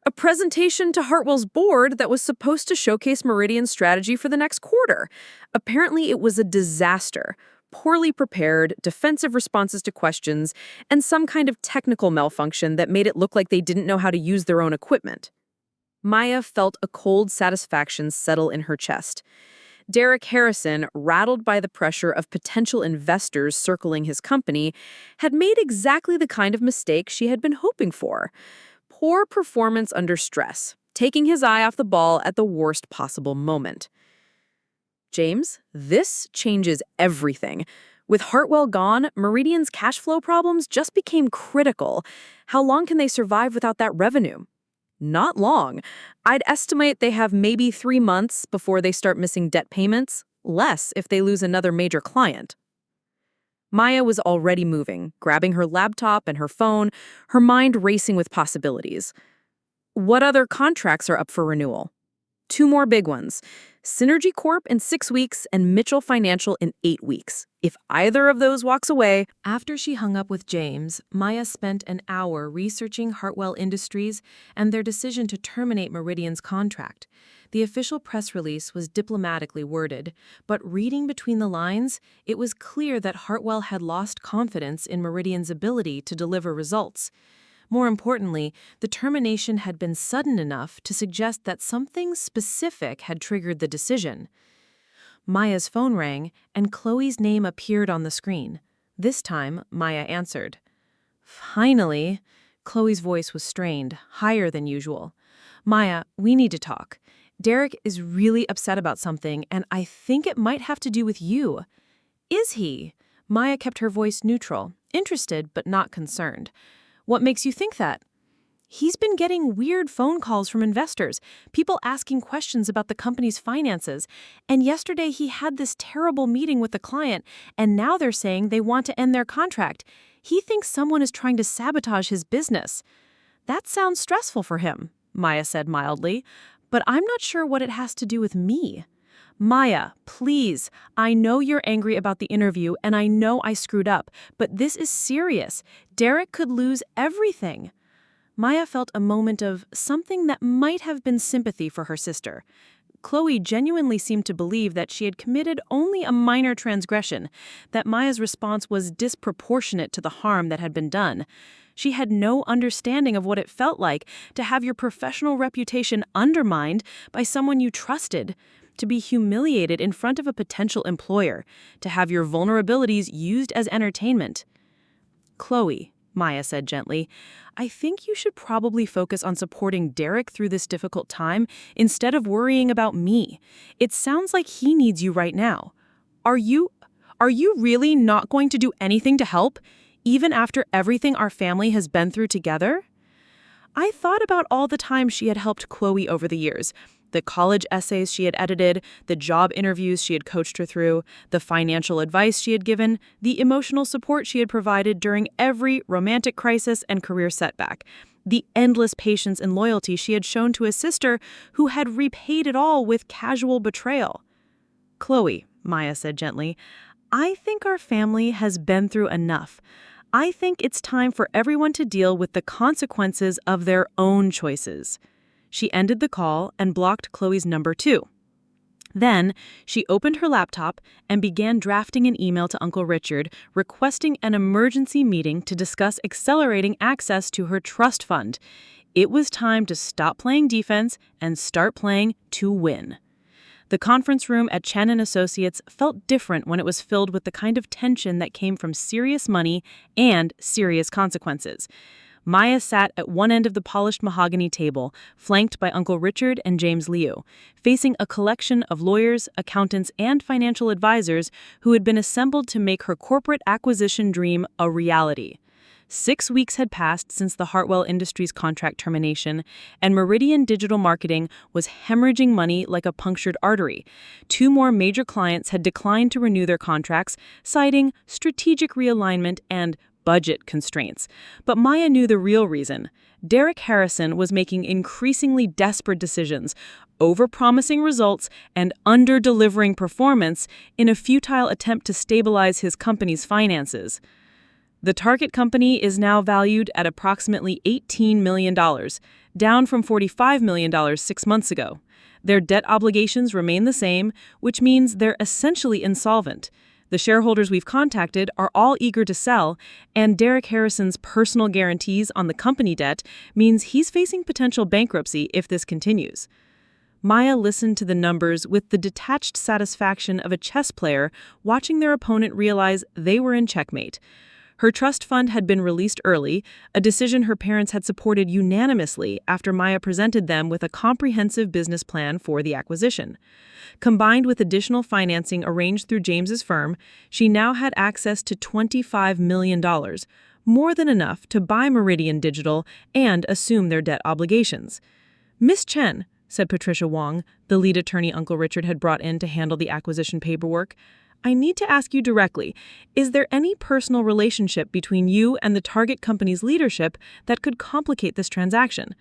A presentation to Hartwell's board that was supposed to showcase Meridian's strategy for the next quarter. Apparently, it was a disaster. Poorly prepared, defensive responses to questions, and some kind of technical malfunction that made it look like they didn't know how to use their own equipment. Maya felt a cold satisfaction settle in her chest. Derek Harrison, rattled by the pressure of potential investors circling his company, had made exactly the kind of mistake she had been hoping for. Poor performance under stress, taking his eye off the ball at the worst possible moment. James, this changes everything. With Hartwell gone, Meridian's cash flow problems just became critical. How long can they survive without that revenue? Not long. I'd estimate they have maybe 3 months before they start missing debt payments, less if they lose another major client. Maya was already moving, grabbing her laptop and her phone, her mind racing with possibilities. What other contracts are up for renewal? 2 more big ones. Synergy Corp in 6 weeks and Mitchell Financial in 8 weeks. If either of those walks away... After she hung up with James, Maya spent an hour researching Hartwell Industries and their decision to terminate Meridian's contract. The official press release was diplomatically worded, but reading between the lines, it was clear that Hartwell had lost confidence in Meridian's ability to deliver results. More importantly, the termination had been sudden enough to suggest that something specific had triggered the decision. Maya's phone rang, and Chloe's name appeared on the screen. This time, Maya answered. Finally, Chloe's voice was strained, higher than usual. Maya, we need to talk. Derek is really upset about something, and I think it might have to do with you. Is he? Maya kept her voice neutral, interested but not concerned. What makes you think that? He's been getting weird phone calls from investors, people asking questions about the company's finances, and yesterday he had this terrible meeting with the client, and now they're saying they want to end their contract. He thinks someone is trying to sabotage his business. That sounds stressful for him, Maya said mildly, but I'm not sure what it has to do with me. Maya, please, I know you're angry about the interview, and I know I screwed up, but this is serious. Derek could lose everything. Maya felt a moment of something that might have been sympathy for her sister. Chloe genuinely seemed to believe that she had committed only a minor transgression, that Maya's response was disproportionate to the harm that had been done. She had no understanding of what it felt like to have your professional reputation undermined by someone you trusted, to be humiliated in front of a potential employer, to have your vulnerabilities used as entertainment. "Chloe," Maya said gently, "I think you should probably focus on supporting Derek through this difficult time instead of worrying about me. It sounds like he needs you right now. Are you really not going to do anything to help, even after everything our family has been through together?" I thought about all the time she had helped Chloe over the years. The college essays she had edited, the job interviews she had coached her through, the financial advice she had given, the emotional support she had provided during every romantic crisis and career setback, the endless patience and loyalty she had shown to a sister who had repaid it all with casual betrayal. "Chloe," Maya said gently, "I think our family has been through enough. I think it's time for everyone to deal with the consequences of their own choices." She ended the call and blocked Chloe's number too. Then, she opened her laptop and began drafting an email to Uncle Richard requesting an emergency meeting to discuss accelerating access to her trust fund. It was time to stop playing defense and start playing to win. The conference room at Chen and Associates felt different when it was filled with the kind of tension that came from serious money and serious consequences. Maya sat at one end of the polished mahogany table, flanked by Uncle Richard and James Liu, facing a collection of lawyers, accountants, and financial advisors who had been assembled to make her corporate acquisition dream a reality. 6 weeks had passed since the Hartwell Industries contract termination, and Meridian Digital Marketing was hemorrhaging money like a punctured artery. 2 more major clients had declined to renew their contracts, citing strategic realignment and budget constraints. But Maya knew the real reason. Derek Harrison was making increasingly desperate decisions, overpromising results and under-delivering performance in a futile attempt to stabilize his company's finances. The target company is now valued at approximately $18 million, down from $45 million 6 months ago. Their debt obligations remain the same, which means they're essentially insolvent. The shareholders we've contacted are all eager to sell, and Derek Harrison's personal guarantees on the company debt means he's facing potential bankruptcy if this continues. Maya listened to the numbers with the detached satisfaction of a chess player watching their opponent realize they were in checkmate. Her trust fund had been released early, a decision her parents had supported unanimously after Maya presented them with a comprehensive business plan for the acquisition. Combined with additional financing arranged through James's firm, she now had access to $25 million, more than enough to buy Meridian Digital and assume their debt obligations. "Miss Chen," said Patricia Wong, the lead attorney Uncle Richard had brought in to handle the acquisition paperwork, "I need to ask you directly, is there any personal relationship between you and the target company's leadership that could complicate this transaction?"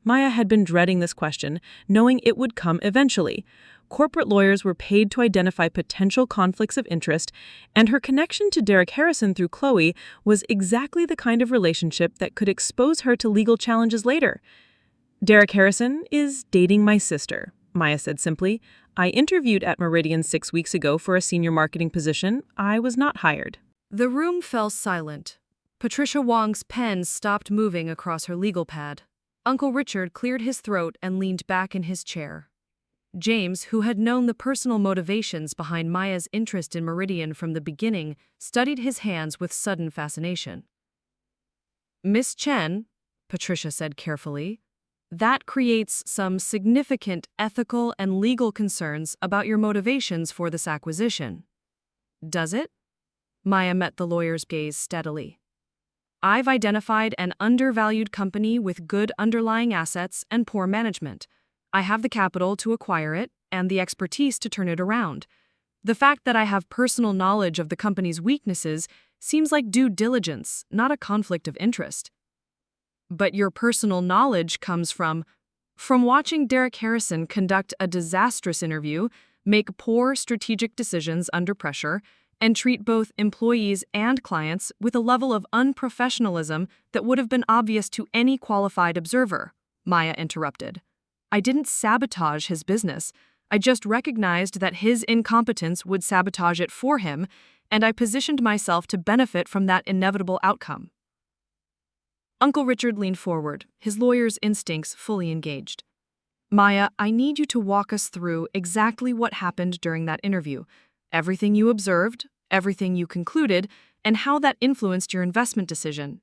Maya had been dreading this question, knowing it would come eventually. Corporate lawyers were paid to identify potential conflicts of interest, and her connection to Derek Harrison through Chloe was exactly the kind of relationship that could expose her to legal challenges later. "Derek Harrison is dating my sister," Maya said simply. "I interviewed at Meridian 6 weeks ago for a senior marketing position. I was not hired." The room fell silent. Patricia Wong's pen stopped moving across her legal pad. Uncle Richard cleared his throat and leaned back in his chair. James, who had known the personal motivations behind Maya's interest in Meridian from the beginning, studied his hands with sudden fascination. "Miss Chen," Patricia said carefully, "that creates some significant ethical and legal concerns about your motivations for this acquisition. Does it?" Maya met the lawyer's gaze steadily. "I've identified an undervalued company with good underlying assets and poor management. I have the capital to acquire it and the expertise to turn it around. The fact that I have personal knowledge of the company's weaknesses seems like due diligence, not a conflict of interest." "But your personal knowledge comes from watching Derek Harrison conduct a disastrous interview, make poor strategic decisions under pressure, and treat both employees and clients with a level of unprofessionalism that would have been obvious to any qualified observer," Maya interrupted. "I didn't sabotage his business. I just recognized that his incompetence would sabotage it for him, and I positioned myself to benefit from that inevitable outcome. Uncle Richard leaned forward, his lawyer's instincts fully engaged. Maya, I need you to walk us through exactly what happened during that interview, everything you observed, everything you concluded, and how that influenced your investment decision.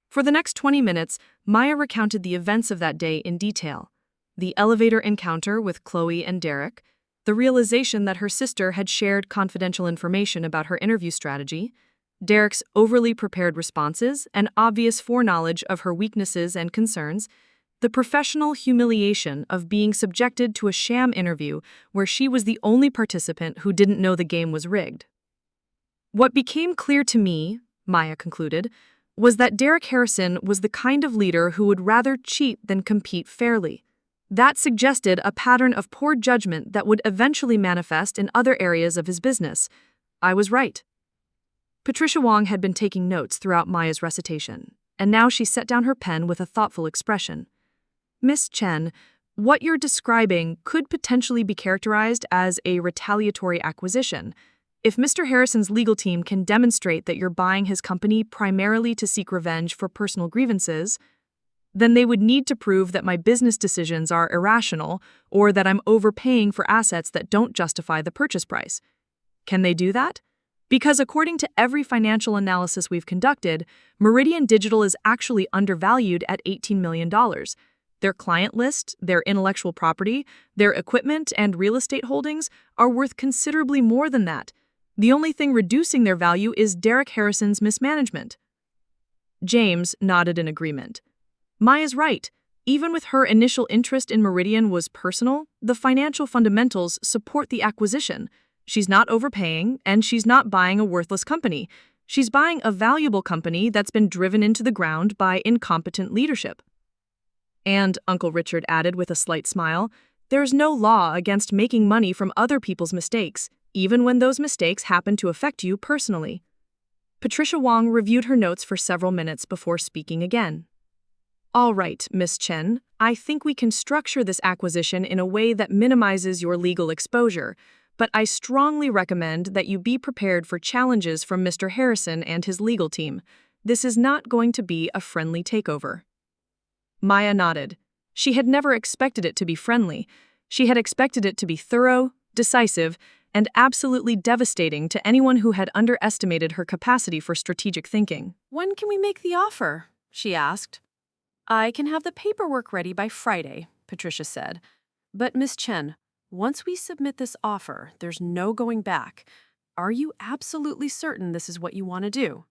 For the next 20 minutes, Maya recounted the events of that day in detail. The elevator encounter with Chloe and Derek, the realization that her sister had shared confidential information about her interview strategy, Derek's overly prepared responses and obvious foreknowledge of her weaknesses and concerns, the professional humiliation of being subjected to a sham interview where she was the only participant who didn't know the game was rigged. What became clear to me, Maya concluded, was that Derek Harrison was the kind of leader who would rather cheat than compete fairly. That suggested a pattern of poor judgment that would eventually manifest in other areas of his business. I was right. Patricia Wong had been taking notes throughout Maya's recitation, and now she set down her pen with a thoughtful expression. Miss Chen, what you're describing could potentially be characterized as a retaliatory acquisition. If Mr. Harrison's legal team can demonstrate that you're buying his company primarily to seek revenge for personal grievances, then they would need to prove that my business decisions are irrational or that I'm overpaying for assets that don't justify the purchase price. Can they do that? Because according to every financial analysis we've conducted, Meridian Digital is actually undervalued at $18 million. Their client list, their intellectual property, their equipment and real estate holdings are worth considerably more than that. The only thing reducing their value is Derek Harrison's mismanagement. James nodded in agreement. Maya's right. Even with her initial interest in Meridian was personal, the financial fundamentals support the acquisition. She's not overpaying, and she's not buying a worthless company. She's buying a valuable company that's been driven into the ground by incompetent leadership. And, Uncle Richard added with a slight smile, there's no law against making money from other people's mistakes, even when those mistakes happen to affect you personally. Patricia Wong reviewed her notes for several minutes before speaking again. All right, Miss Chen, I think we can structure this acquisition in a way that minimizes your legal exposure, but I strongly recommend that you be prepared for challenges from Mr. Harrison and his legal team. This is not going to be a friendly takeover. Maya nodded. She had never expected it to be friendly. She had expected it to be thorough, decisive, and absolutely devastating to anyone who had underestimated her capacity for strategic thinking. When can we make the offer? She asked. I can have the paperwork ready by Friday, Patricia said. But Miss Chen, once we submit this offer, there's no going back. Are you absolutely certain this is what you want to do?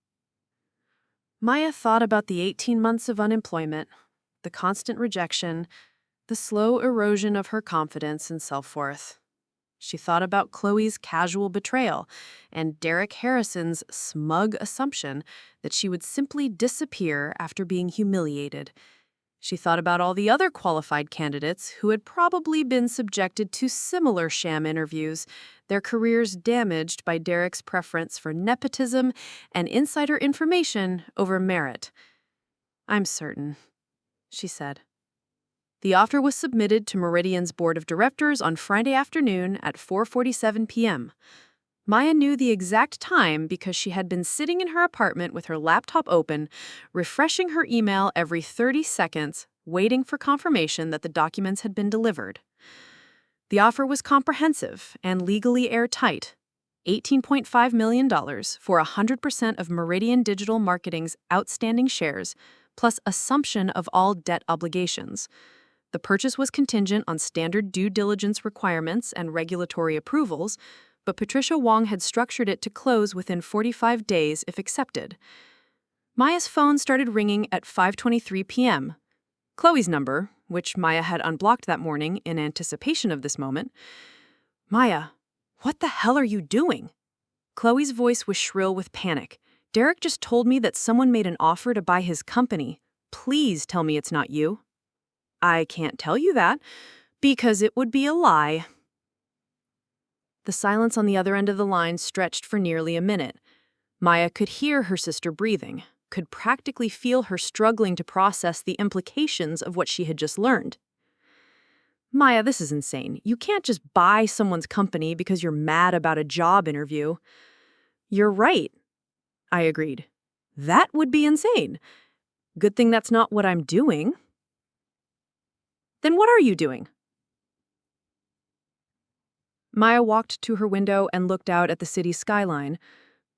Maya thought about the 18 months of unemployment, the constant rejection, the slow erosion of her confidence and self-worth. She thought about Chloe's casual betrayal and Derek Harrison's smug assumption that she would simply disappear after being humiliated. She thought about all the other qualified candidates who had probably been subjected to similar sham interviews, their careers damaged by Derek's preference for nepotism and insider information over merit. I'm certain, she said. The offer was submitted to Meridian's board of directors on Friday afternoon at 4:47 p.m. Maya knew the exact time because she had been sitting in her apartment with her laptop open, refreshing her email every 30 seconds, waiting for confirmation that the documents had been delivered. The offer was comprehensive and legally airtight. $18.5 million for 100% of Meridian Digital Marketing's outstanding shares, plus assumption of all debt obligations. The purchase was contingent on standard due diligence requirements and regulatory approvals, but Patricia Wong had structured it to close within 45 days if accepted. Maya's phone started ringing at 5:23 p.m. Chloe's number, which Maya had unblocked that morning in anticipation of this moment. Maya, what the hell are you doing? Chloe's voice was shrill with panic. Derek just told me that someone made an offer to buy his company. Please tell me it's not you. I can't tell you that, because it would be a lie. The silence on the other end of the line stretched for nearly a minute. Maya could hear her sister breathing, could practically feel her struggling to process the implications of what she had just learned. Maya, this is insane. You can't just buy someone's company because you're mad about a job interview. You're right, I agreed. That would be insane. Good thing that's not what I'm doing. Then what are you doing? Maya walked to her window and looked out at the city skyline,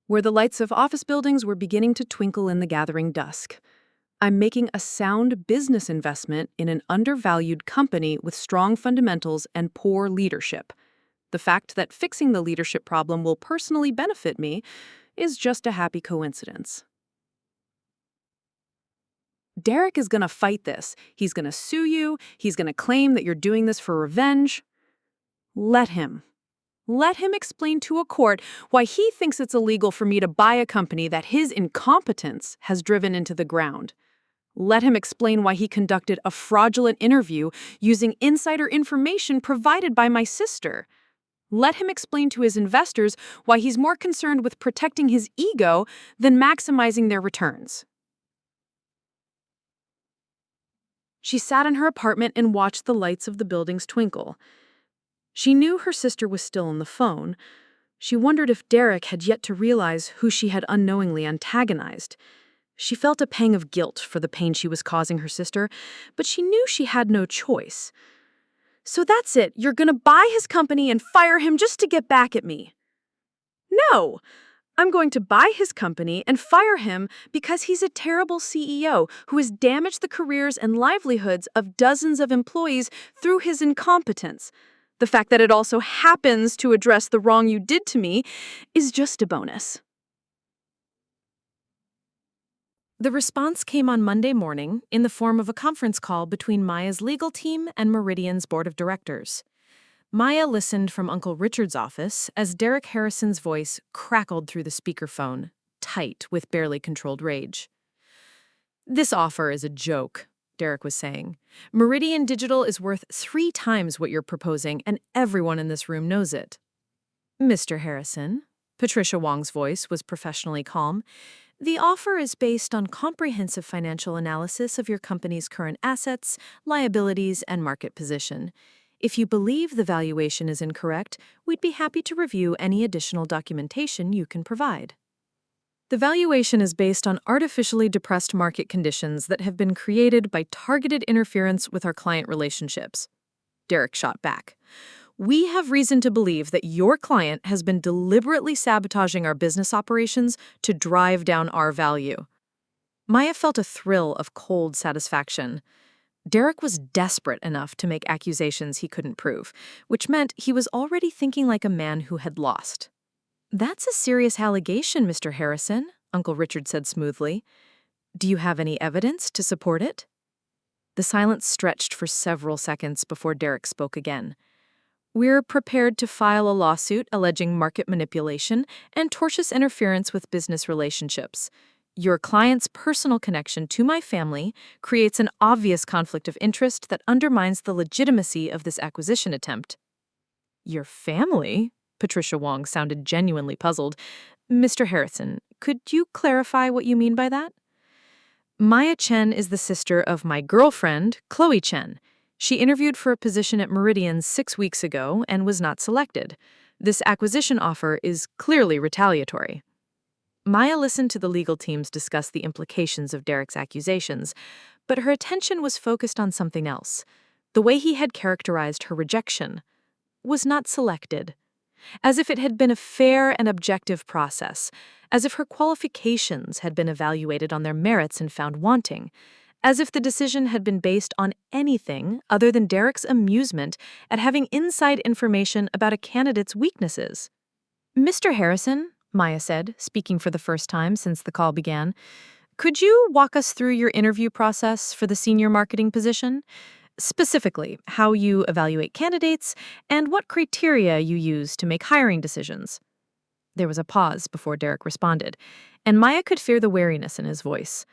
where the lights of office buildings were beginning to twinkle in the gathering dusk. I'm making a sound business investment in an undervalued company with strong fundamentals and poor leadership. The fact that fixing the leadership problem will personally benefit me is just a happy coincidence. Derek is going to fight this. He's going to sue you. He's going to claim that you're doing this for revenge. Let him. Let him explain to a court why he thinks it's illegal for me to buy a company that his incompetence has driven into the ground. Let him explain why he conducted a fraudulent interview using insider information provided by my sister. Let him explain to his investors why he's more concerned with protecting his ego than maximizing their returns. She sat in her apartment and watched the lights of the buildings twinkle. She knew her sister was still on the phone. She wondered if Derek had yet to realize who she had unknowingly antagonized. She felt a pang of guilt for the pain she was causing her sister, but she knew she had no choice. So that's it, you're gonna buy his company and fire him just to get back at me. No! I'm going to buy his company and fire him because he's a terrible CEO who has damaged the careers and livelihoods of dozens of employees through his incompetence. The fact that it also happens to address the wrong you did to me is just a bonus. The response came on Monday morning in the form of a conference call between Maya's legal team and Meridian's board of directors. Maya listened from Uncle Richard's office as Derek Harrison's voice crackled through the speakerphone, tight with barely controlled rage. "This offer is a joke," Derek was saying. "Meridian Digital is worth 3 times what you're proposing, and everyone in this room knows it." "Mr. Harrison," Patricia Wong's voice was professionally calm, "the offer is based on comprehensive financial analysis of your company's current assets, liabilities, and market position. If you believe the valuation is incorrect, we'd be happy to review any additional documentation you can provide." "The valuation is based on artificially depressed market conditions that have been created by targeted interference with our client relationships," Derek shot back. "We have reason to believe that your client has been deliberately sabotaging our business operations to drive down our value." Maya felt a thrill of cold satisfaction. Derek was desperate enough to make accusations he couldn't prove, which meant he was already thinking like a man who had lost. "That's a serious allegation, Mr. Harrison," Uncle Richard said smoothly. "Do you have any evidence to support it?" The silence stretched for several seconds before Derek spoke again. "We're prepared to file a lawsuit alleging market manipulation and tortious interference with business relationships. Your client's personal connection to my family creates an obvious conflict of interest that undermines the legitimacy of this acquisition attempt." "Your family?" Patricia Wong sounded genuinely puzzled. "Mr. Harrison, could you clarify what you mean by that?" "Maya Chen is the sister of my girlfriend, Chloe Chen. She interviewed for a position at Meridian 6 weeks ago and was not selected. This acquisition offer is clearly retaliatory." Maya listened to the legal teams discuss the implications of Derek's accusations, but her attention was focused on something else. The way he had characterized her rejection was not selected. As if it had been a fair and objective process, as if her qualifications had been evaluated on their merits and found wanting, as if the decision had been based on anything other than Derek's amusement at having inside information about a candidate's weaknesses. "Mr. Harrison," Maya said, speaking for the first time since the call began, "could you walk us through your interview process for the senior marketing position? Specifically, how you evaluate candidates and what criteria you use to make hiring decisions." There was a pause before Derek responded, and Maya could fear the wariness in his voice.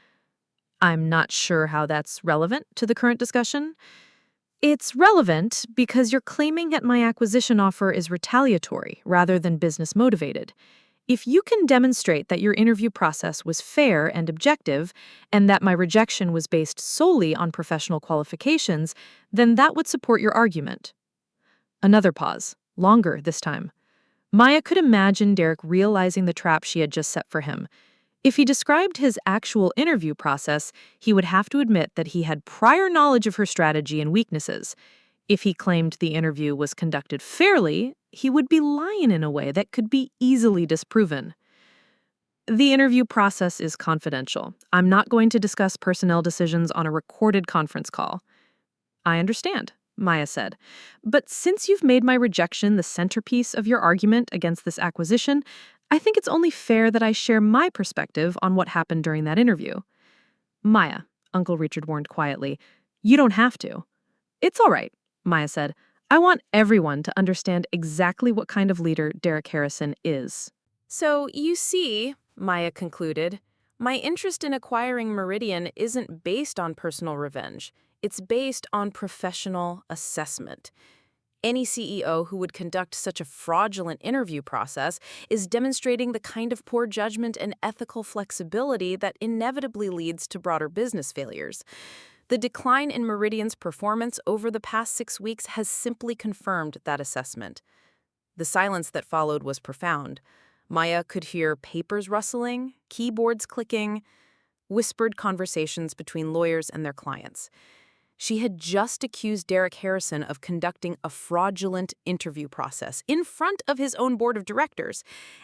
"I'm not sure how that's relevant to the current discussion." "It's relevant because you're claiming that my acquisition offer is retaliatory rather than business motivated. If you can demonstrate that your interview process was fair and objective, and that my rejection was based solely on professional qualifications, then that would support your argument. Another pause, longer this time. Maya could imagine Derek realizing the trap she had just set for him. If he described his actual interview process, he would have to admit that he had prior knowledge of her strategy and weaknesses. If he claimed the interview was conducted fairly, he would be lying in a way that could be easily disproven. The interview process is confidential. I'm not going to discuss personnel decisions on a recorded conference call. I understand, Maya said. But since you've made my rejection the centerpiece of your argument against this acquisition, I think it's only fair that I share my perspective on what happened during that interview. Maya, Uncle Richard warned quietly, you don't have to. It's all right, Maya said. I want everyone to understand exactly what kind of leader Derek Harrison is. So, you see, Maya concluded, my interest in acquiring Meridian isn't based on personal revenge. It's based on professional assessment. Any CEO who would conduct such a fraudulent interview process is demonstrating the kind of poor judgment and ethical flexibility that inevitably leads to broader business failures. The decline in Meridian's performance over the past 6 weeks has simply confirmed that assessment. The silence that followed was profound. Maya could hear papers rustling, keyboards clicking, whispered conversations between lawyers and their clients. She had just accused Derek Harrison of conducting a fraudulent interview process in front of his own board of directors,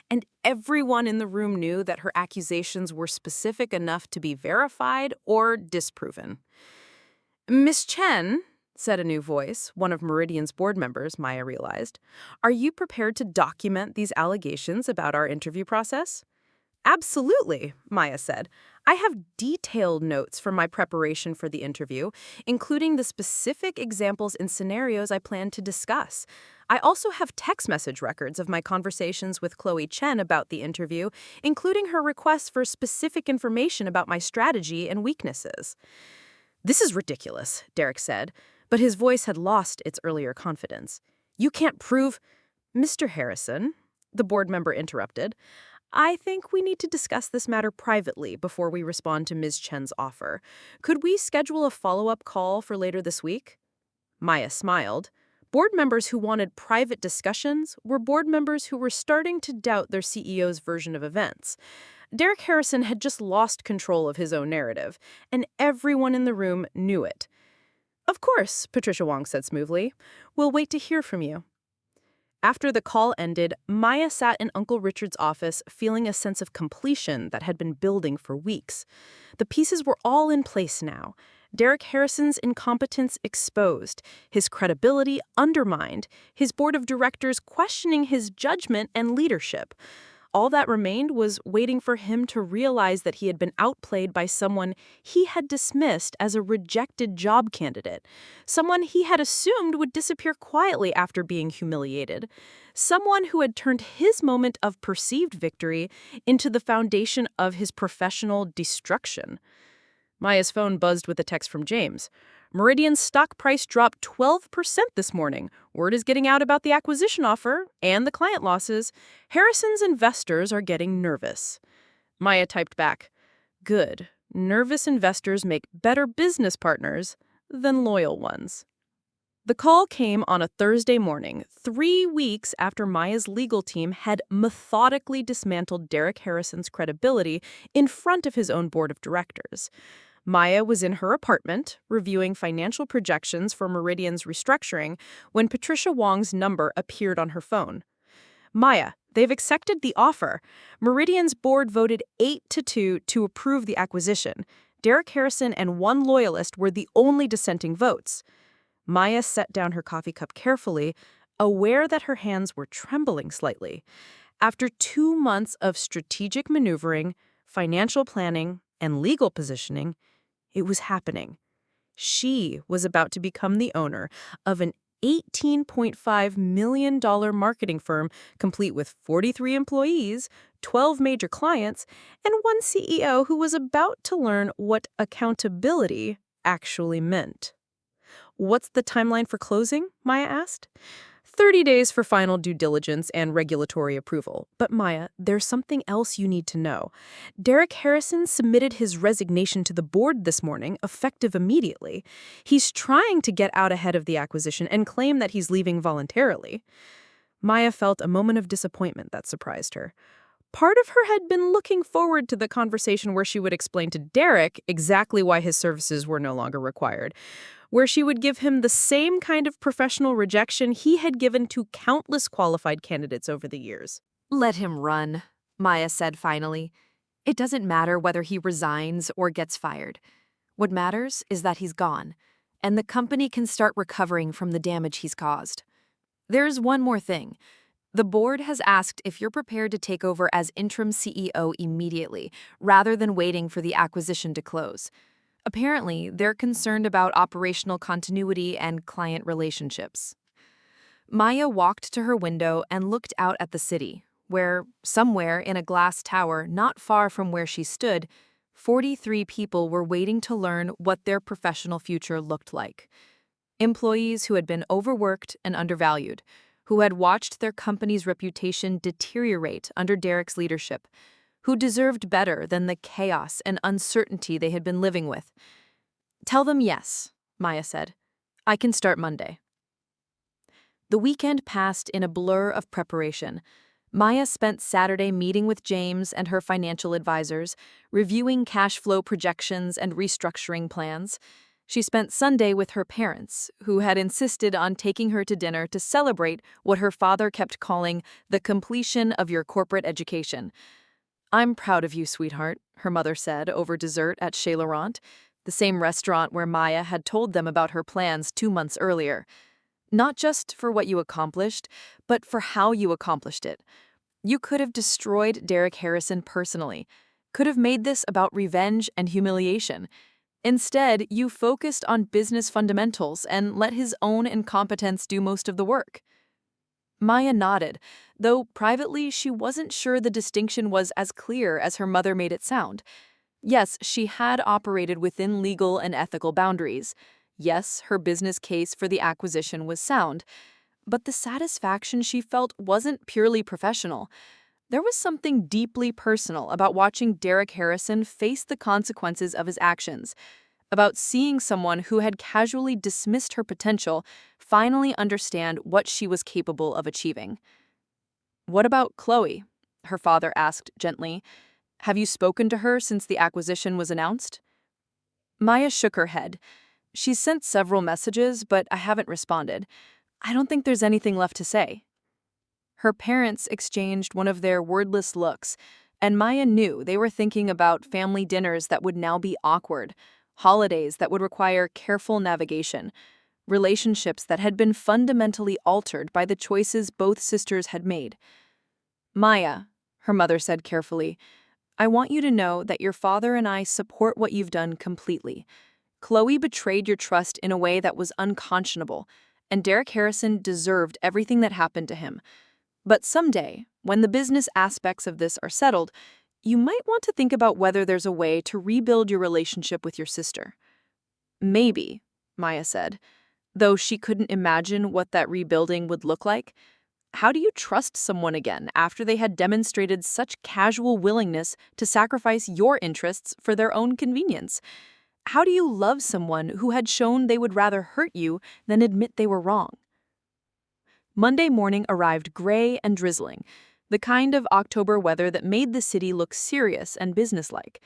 and everyone in the room knew that her accusations were specific enough to be verified or disproven. Miss Chen, said a new voice, one of Meridian's board members, Maya realized, are you prepared to document these allegations about our interview process? Absolutely, Maya said. I have detailed notes from my preparation for the interview, including the specific examples and scenarios I plan to discuss. I also have text message records of my conversations with Chen about the interview, including her requests for specific information about my strategy and weaknesses. This is ridiculous, Derek said, but his voice had lost its earlier confidence. You can't prove— Mr. Harrison, the board member interrupted, I think we need to discuss this matter privately before we respond to Ms. Chen's offer. Could we schedule a follow-up call for later this week? Maya smiled. Board members who wanted private discussions were board members who were starting to doubt their CEO's version of events. Derek Harrison had just lost control of his own narrative, and everyone in the room knew it. Of course, Patricia Wong said smoothly. We'll wait to hear from you. After the call ended, Maya sat in Uncle Richard's office feeling a sense of completion that had been building for weeks. The pieces were all in place now. Derek Harrison's incompetence exposed, his credibility undermined, his board of directors questioning his judgment and leadership. All that remained was waiting for him to realize that he had been outplayed by someone he had dismissed as a rejected job candidate, someone he had assumed would disappear quietly after being humiliated, someone who had turned his moment of perceived victory into the foundation of his professional destruction. Maya's phone buzzed with a text from James. Meridian's stock price dropped 12% this morning. Word is getting out about the acquisition offer and the client losses. Harrison's investors are getting nervous. Maya typed back, good. Nervous investors make better business partners than loyal ones. The call came on a Thursday morning, 3 weeks after Maya's legal team had methodically dismantled Derek Harrison's credibility in front of his own board of directors. Maya was in her apartment, reviewing financial projections for Meridian's restructuring, when Patricia Wong's number appeared on her phone. Maya, they've accepted the offer. Meridian's board voted 8-2 to approve the acquisition. Derek Harrison and one loyalist were the only dissenting votes. Maya set down her coffee cup carefully, aware that her hands were trembling slightly. After 2 months of strategic maneuvering, financial planning, and legal positioning, it was happening. She was about to become the owner of an $18.5 million marketing firm complete with 43 employees, 12 major clients, and one CEO who was about to learn what accountability actually meant. What's the timeline for closing? Maya asked. 30 days for final due diligence and regulatory approval. But Maya, there's something else you need to know. Derek Harrison submitted his resignation to the board this morning, effective immediately. He's trying to get out ahead of the acquisition and claim that he's leaving voluntarily. Maya felt a moment of disappointment that surprised her. Part of her had been looking forward to the conversation where she would explain to Derek exactly why his services were no longer required, where she would give him the same kind of professional rejection he had given to countless qualified candidates over the years. Let him run, Maya said finally. It doesn't matter whether he resigns or gets fired. What matters is that he's gone, and the company can start recovering from the damage he's caused. There's one more thing. The board has asked if you're prepared to take over as interim CEO immediately, rather than waiting for the acquisition to close. Apparently, they're concerned about operational continuity and client relationships. Maya walked to her window and looked out at the city, where, somewhere in a glass tower not far from where she stood, 43 people were waiting to learn what their professional future looked like. Employees who had been overworked and undervalued, who had watched their company's reputation deteriorate under Derek's leadership, who deserved better than the chaos and uncertainty they had been living with. Tell them yes, Maya said. I can start Monday. The weekend passed in a blur of preparation. Maya spent Saturday meeting with James and her financial advisors, reviewing cash flow projections and restructuring plans. She spent Sunday with her parents, who had insisted on taking her to dinner to celebrate what her father kept calling the completion of your corporate education. I'm proud of you, sweetheart, her mother said over dessert at Chez Laurent, the same restaurant where Maya had told them about her plans 2 months earlier. Not just for what you accomplished, but for how you accomplished it. You could have destroyed Derek Harrison personally, could have made this about revenge and humiliation. Instead, you focused on business fundamentals and let his own incompetence do most of the work. Maya nodded, though privately she wasn't sure the distinction was as clear as her mother made it sound. Yes, she had operated within legal and ethical boundaries. Yes, her business case for the acquisition was sound. But the satisfaction she felt wasn't purely professional. There was something deeply personal about watching Derek Harrison face the consequences of his actions, about seeing someone who had casually dismissed her potential finally understand what she was capable of achieving. What about Chloe? Her father asked gently. Have you spoken to her since the acquisition was announced? Maya shook her head. She's sent several messages, but I haven't responded. I don't think there's anything left to say. Her parents exchanged one of their wordless looks, and Maya knew they were thinking about family dinners that would now be awkward, holidays that would require careful navigation, relationships that had been fundamentally altered by the choices both sisters had made. Maya, her mother said carefully, I want you to know that your father and I support what you've done completely. Chloe betrayed your trust in a way that was unconscionable, and Derek Harrison deserved everything that happened to him. But someday, when the business aspects of this are settled, you might want to think about whether there's a way to rebuild your relationship with your sister. Maybe, Maya said, though she couldn't imagine what that rebuilding would look like. How do you trust someone again after they had demonstrated such casual willingness to sacrifice your interests for their own convenience? How do you love someone who had shown they would rather hurt you than admit they were wrong? Monday morning arrived gray and drizzling, the kind of October weather that made the city look serious and businesslike.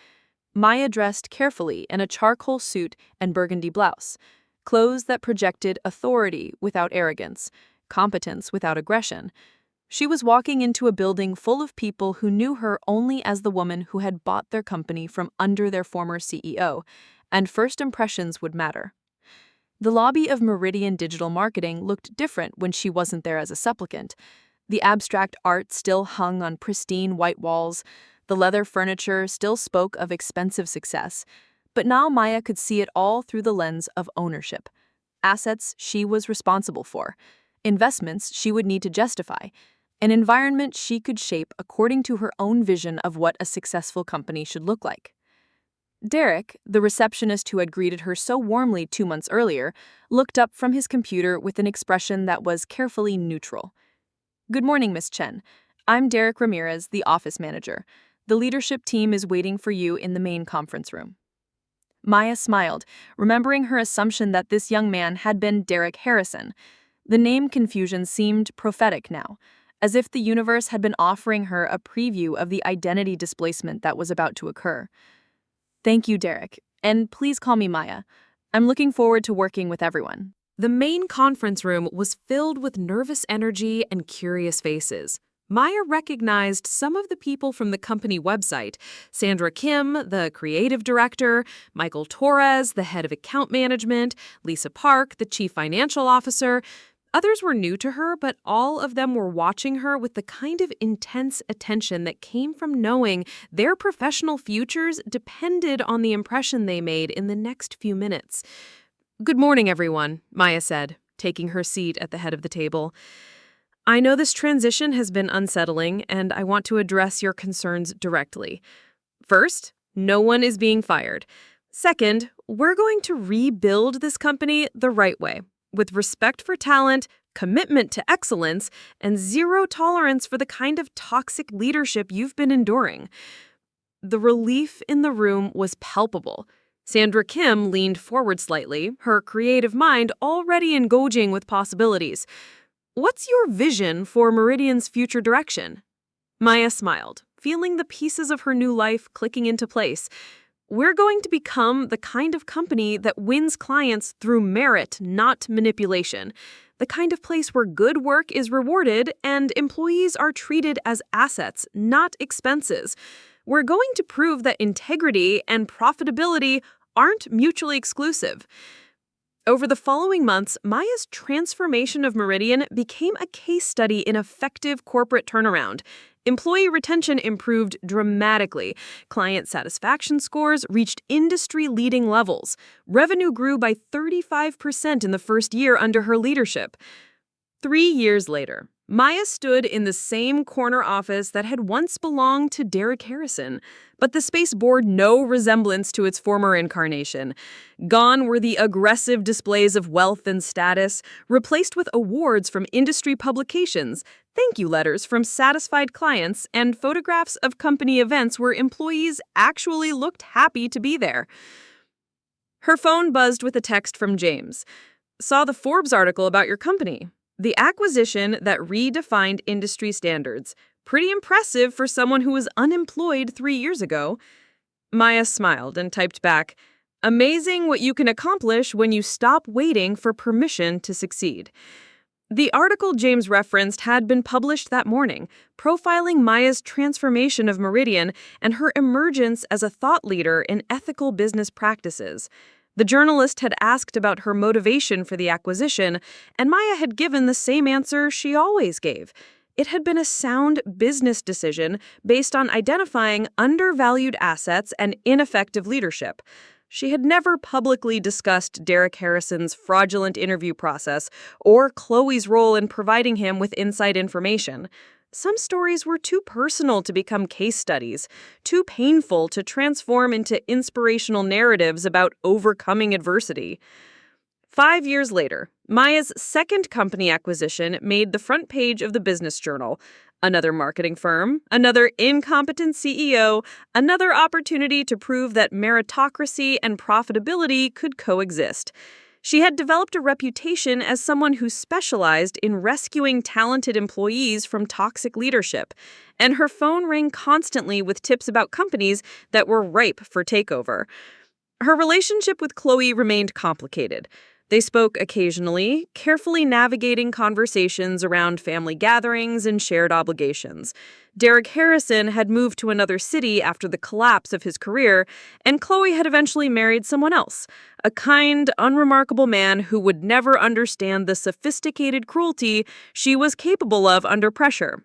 Maya dressed carefully in a charcoal suit and burgundy blouse, clothes that projected authority without arrogance, competence without aggression. She was walking into a building full of people who knew her only as the woman who had bought their company from under their former CEO, and first impressions would matter. The lobby of Meridian Digital Marketing looked different when she wasn't there as a supplicant. The abstract art still hung on pristine white walls, the leather furniture still spoke of expensive success, but now Maya could see it all through the lens of ownership. Assets she was responsible for, investments she would need to justify, an environment she could shape according to her own vision of what a successful company should look like. Derek, the receptionist who had greeted her so warmly 2 months earlier, looked up from his computer with an expression that was carefully neutral. "Good morning, Miss Chen. I'm Derek Ramirez, the office manager. The leadership team is waiting for you in the main conference room." Maya smiled, remembering her assumption that this young man had been Derek Harrison. The name confusion seemed prophetic now, as if the universe had been offering her a preview of the identity displacement that was about to occur. "Thank you, Derek, and please call me Maya. I'm looking forward to working with everyone." The main conference room was filled with nervous energy and curious faces. Maya recognized some of the people from the company website: Sandra Kim, the creative director, Michael Torres, the head of account management, Lisa Park, the chief financial officer. Others were new to her, but all of them were watching her with the kind of intense attention that came from knowing their professional futures depended on the impression they made in the next few minutes. "Good morning, everyone," Maya said, taking her seat at the head of the table. "I know this transition has been unsettling, and I want to address your concerns directly. First, no one is being fired. Second, we're going to rebuild this company the right way, with respect for talent, commitment to excellence, and zero tolerance for the kind of toxic leadership you've been enduring." The relief in the room was palpable. Sandra Kim leaned forward slightly, her creative mind already engaging with possibilities. "What's your vision for Meridian's future direction?" Maya smiled, feeling the pieces of her new life clicking into place. "We're going to become the kind of company that wins clients through merit, not manipulation. The kind of place where good work is rewarded and employees are treated as assets, not expenses. We're going to prove that integrity and profitability aren't mutually exclusive." Over the following months, Maya's transformation of Meridian became a case study in effective corporate turnaround. Employee retention improved dramatically. Client satisfaction scores reached industry-leading levels. Revenue grew by 35% in the first year under her leadership. 3 years later, Maya stood in the same corner office that had once belonged to Derek Harrison, but the space bore no resemblance to its former incarnation. Gone were the aggressive displays of wealth and status, replaced with awards from industry publications, thank you letters from satisfied clients, and photographs of company events where employees actually looked happy to be there. Her phone buzzed with a text from James. "Saw the Forbes article about your company. The acquisition that redefined industry standards. Pretty impressive for someone who was unemployed 3 years ago." Maya smiled and typed back, "Amazing what you can accomplish when you stop waiting for permission to succeed." The article James referenced had been published that morning, profiling Maya's transformation of Meridian and her emergence as a thought leader in ethical business practices. The journalist had asked about her motivation for the acquisition, and Maya had given the same answer she always gave. It had been a sound business decision based on identifying undervalued assets and ineffective leadership. She had never publicly discussed Derek Harrison's fraudulent interview process or Chloe's role in providing him with inside information. Some stories were too personal to become case studies, too painful to transform into inspirational narratives about overcoming adversity. 5 years later, Maya's second company acquisition made the front page of the Business Journal. Another marketing firm, another incompetent CEO, another opportunity to prove that meritocracy and profitability could coexist. She had developed a reputation as someone who specialized in rescuing talented employees from toxic leadership, and her phone rang constantly with tips about companies that were ripe for takeover. Her relationship with Chloe remained complicated. They spoke occasionally, carefully navigating conversations around family gatherings and shared obligations. Derek Harrison had moved to another city after the collapse of his career, and Chloe had eventually married someone else, a kind, unremarkable man who would never understand the sophisticated cruelty she was capable of under pressure.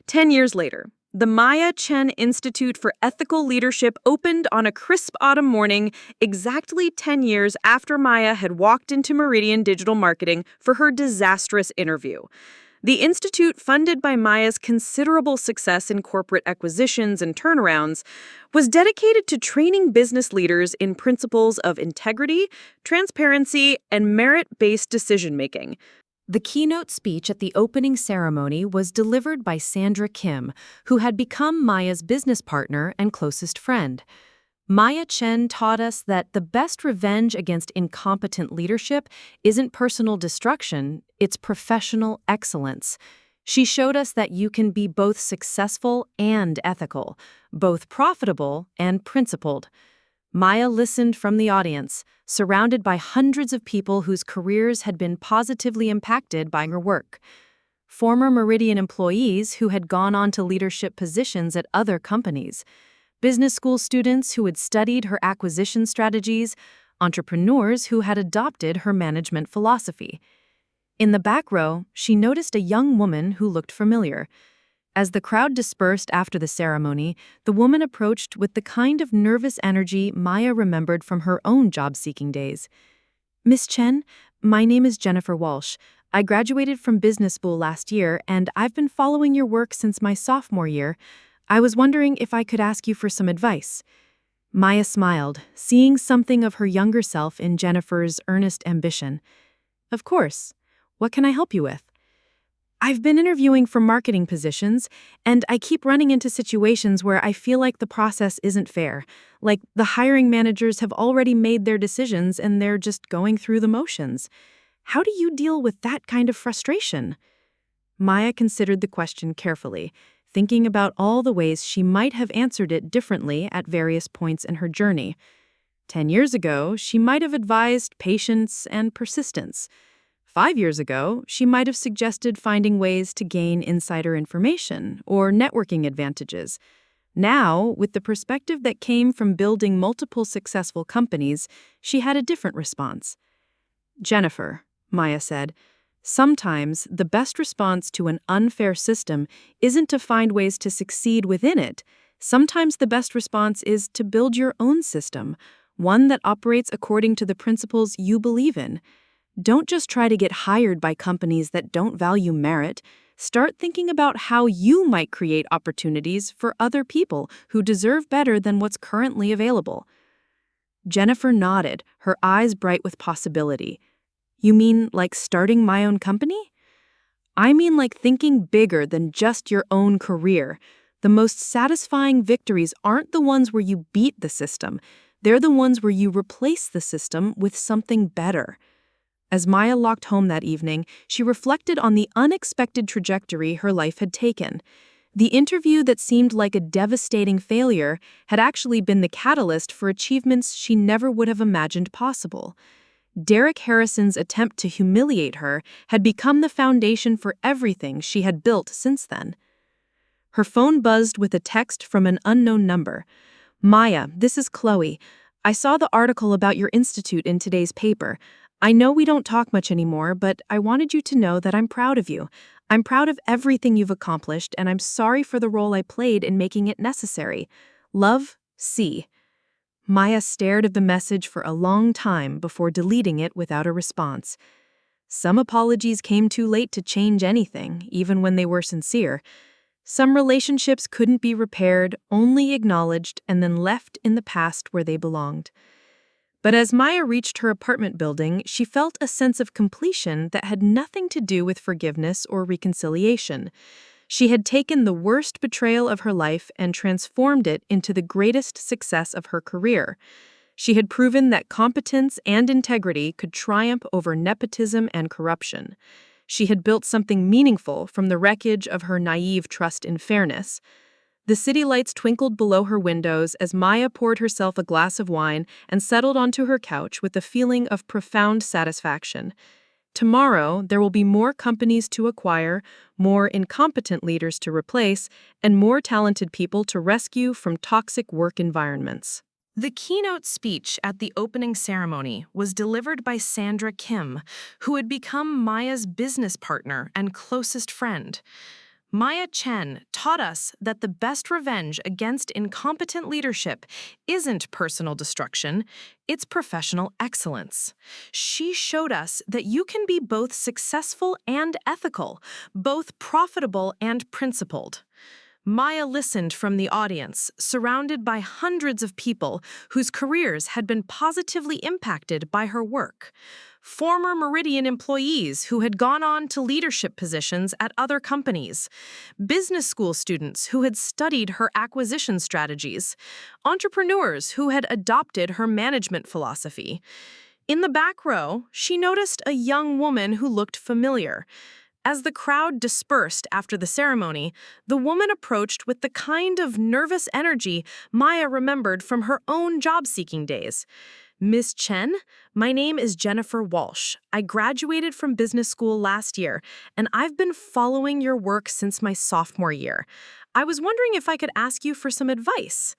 10 years later, the Maya Chen Institute for Ethical Leadership opened on a crisp autumn morning, exactly 10 years after Maya had walked into Meridian Digital Marketing for her disastrous interview. The institute, funded by Maya's considerable success in corporate acquisitions and turnarounds, was dedicated to training business leaders in principles of integrity, transparency, and merit-based decision-making. The keynote speech at the opening ceremony was delivered by Sandra Kim, who had become Maya's business partner and closest friend. Maya Chen taught us that the best revenge against incompetent leadership isn't personal destruction, it's professional excellence. She showed us that you can be both successful and ethical, both profitable and principled. Maya listened from the audience, surrounded by hundreds of people whose careers had been positively impacted by her work. Former Meridian employees who had gone on to leadership positions at other companies, business school students who had studied her acquisition strategies, entrepreneurs who had adopted her management philosophy. In the back row, she noticed a young woman who looked familiar. As the crowd dispersed after the ceremony, the woman approached with the kind of nervous energy Maya remembered from her own job-seeking days. "Miss Chen, my name is Jennifer Walsh. I graduated from business school last year, and I've been following your work since my sophomore year. I was wondering if I could ask you for some advice." Maya smiled, seeing something of her younger self in Jennifer's earnest ambition. "Of course. What can I help you with?" "I've been interviewing for marketing positions, and I keep running into situations where I feel like the process isn't fair. Like the hiring managers have already made their decisions and they're just going through the motions. How do you deal with that kind of frustration?" Maya considered the question carefully, thinking about all the ways she might have answered it differently at various points in her journey. 10 years ago, she might have advised patience and persistence. 5 years ago, she might have suggested finding ways to gain insider information or networking advantages. Now, with the perspective that came from building multiple successful companies, she had a different response. "Jennifer," Maya said, "sometimes the best response to an unfair system isn't to find ways to succeed within it. Sometimes the best response is to build your own system, one that operates according to the principles you believe in. Don't just try to get hired by companies that don't value merit. Start thinking about how you might create opportunities for other people who deserve better than what's currently available." Jennifer nodded, her eyes bright with possibility. "You mean like starting my own company?" "I mean like thinking bigger than just your own career. The most satisfying victories aren't the ones where you beat the system. They're the ones where you replace the system with something better." As Maya walked home that evening, she reflected on the unexpected trajectory her life had taken. The interview that seemed like a devastating failure had actually been the catalyst for achievements she never would have imagined possible. Derek Harrison's attempt to humiliate her had become the foundation for everything she had built since then. Her phone buzzed with a text from an unknown number. "Maya, this is Chloe. I saw the article about your institute in today's paper. I know we don't talk much anymore, but I wanted you to know that I'm proud of you. I'm proud of everything you've accomplished, and I'm sorry for the role I played in making it necessary. Love, C." Maya stared at the message for a long time before deleting it without a response. Some apologies came too late to change anything, even when they were sincere. Some relationships couldn't be repaired, only acknowledged, and then left in the past where they belonged. But as Maya reached her apartment building, she felt a sense of completion that had nothing to do with forgiveness or reconciliation. She had taken the worst betrayal of her life and transformed it into the greatest success of her career. She had proven that competence and integrity could triumph over nepotism and corruption. She had built something meaningful from the wreckage of her naive trust in fairness. The city lights twinkled below her windows as Maya poured herself a glass of wine and settled onto her couch with a feeling of profound satisfaction. Tomorrow, there will be more companies to acquire, more incompetent leaders to replace, and more talented people to rescue from toxic work environments. The keynote speech at the opening ceremony was delivered by Sandra Kim, who had become Maya's business partner and closest friend. Maya Chen taught us that the best revenge against incompetent leadership isn't personal destruction, it's professional excellence. She showed us that you can be both successful and ethical, both profitable and principled. Maya listened from the audience, surrounded by hundreds of people whose careers had been positively impacted by her work. Former Meridian employees who had gone on to leadership positions at other companies, business school students who had studied her acquisition strategies, entrepreneurs who had adopted her management philosophy. In the back row, she noticed a young woman who looked familiar. As the crowd dispersed after the ceremony, the woman approached with the kind of nervous energy Maya remembered from her own job-seeking days. "Miss Chen, my name is Jennifer Walsh. I graduated from business school last year, and I've been following your work since my sophomore year. I was wondering if I could ask you for some advice."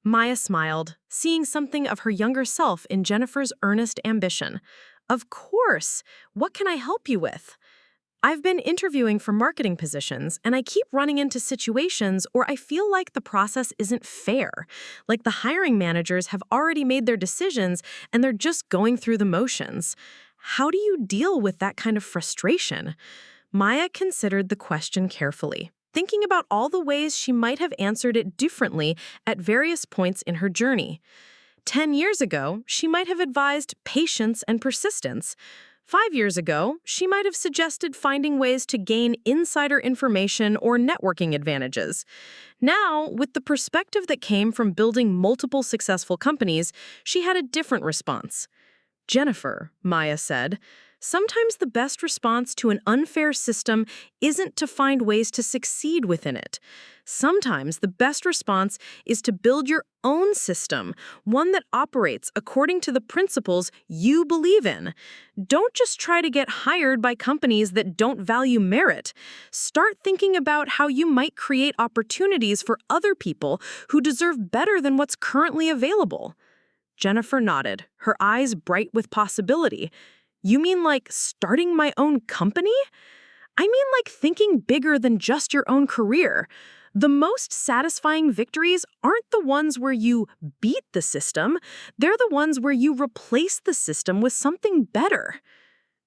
Maya smiled, seeing something of her younger self in Jennifer's earnest ambition. "Of course. What can I help you with?" "I've been interviewing for marketing positions, and I keep running into situations where I feel like the process isn't fair. Like the hiring managers have already made their decisions, and they're just going through the motions. How do you deal with that kind of frustration?" Maya considered the question carefully, thinking about all the ways she might have answered it differently at various points in her journey. 10 years ago, she might have advised patience and persistence. 5 years ago, she might have suggested finding ways to gain insider information or networking advantages. Now, with the perspective that came from building multiple successful companies, she had a different response. "Jennifer," Maya said, "sometimes the best response to an unfair system isn't to find ways to succeed within it. Sometimes the best response is to build your own system, one that operates according to the principles you believe in. Don't just try to get hired by companies that don't value merit. Start thinking about how you might create opportunities for other people who deserve better than what's currently available." Jennifer nodded, her eyes bright with possibility. "You mean like starting my own company?" "I mean like thinking bigger than just your own career. The most satisfying victories aren't the ones where you beat the system. They're the ones where you replace the system with something better."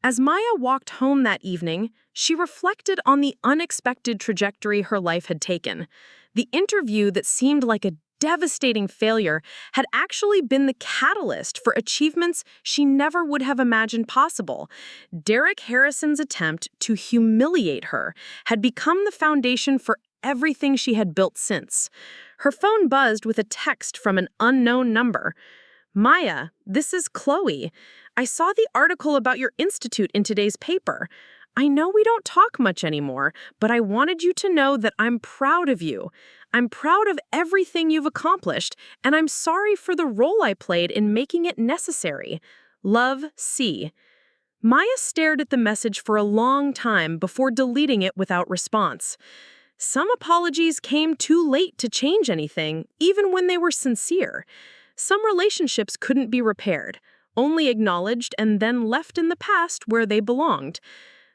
As Maya walked home that evening, she reflected on the unexpected trajectory her life had taken. The interview that seemed like a devastating failure had actually been the catalyst for achievements she never would have imagined possible. Derek Harrison's attempt to humiliate her had become the foundation for everything she had built since. Her phone buzzed with a text from an unknown number. "Maya, this is Chloe. I saw the article about your institute in today's paper. I know we don't talk much anymore, but I wanted you to know that I'm proud of you. I'm proud of everything you've accomplished, and I'm sorry for the role I played in making it necessary. Love, C." Maya stared at the message for a long time before deleting it without response. Some apologies came too late to change anything, even when they were sincere. Some relationships couldn't be repaired, only acknowledged and then left in the past where they belonged.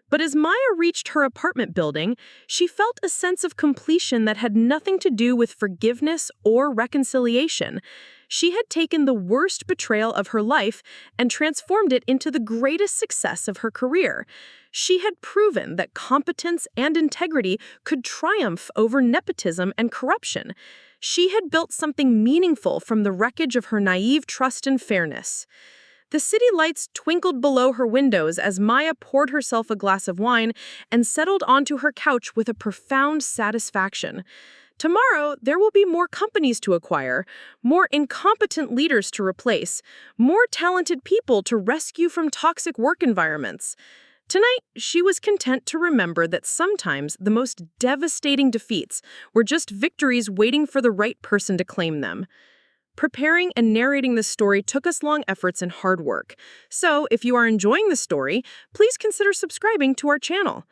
But as Maya reached her apartment building, she felt a sense of completion that had nothing to do with forgiveness or reconciliation. She had taken the worst betrayal of her life and transformed it into the greatest success of her career. She had proven that competence and integrity could triumph over nepotism and corruption. She had built something meaningful from the wreckage of her naive trust and fairness. The city lights twinkled below her windows as Maya poured herself a glass of wine and settled onto her couch with a profound satisfaction. Tomorrow, there will be more companies to acquire, more incompetent leaders to replace, more talented people to rescue from toxic work environments. Tonight, she was content to remember that sometimes the most devastating defeats were just victories waiting for the right person to claim them. Preparing and narrating this story took us long efforts and hard work. So, if you are enjoying the story, please consider subscribing to our channel.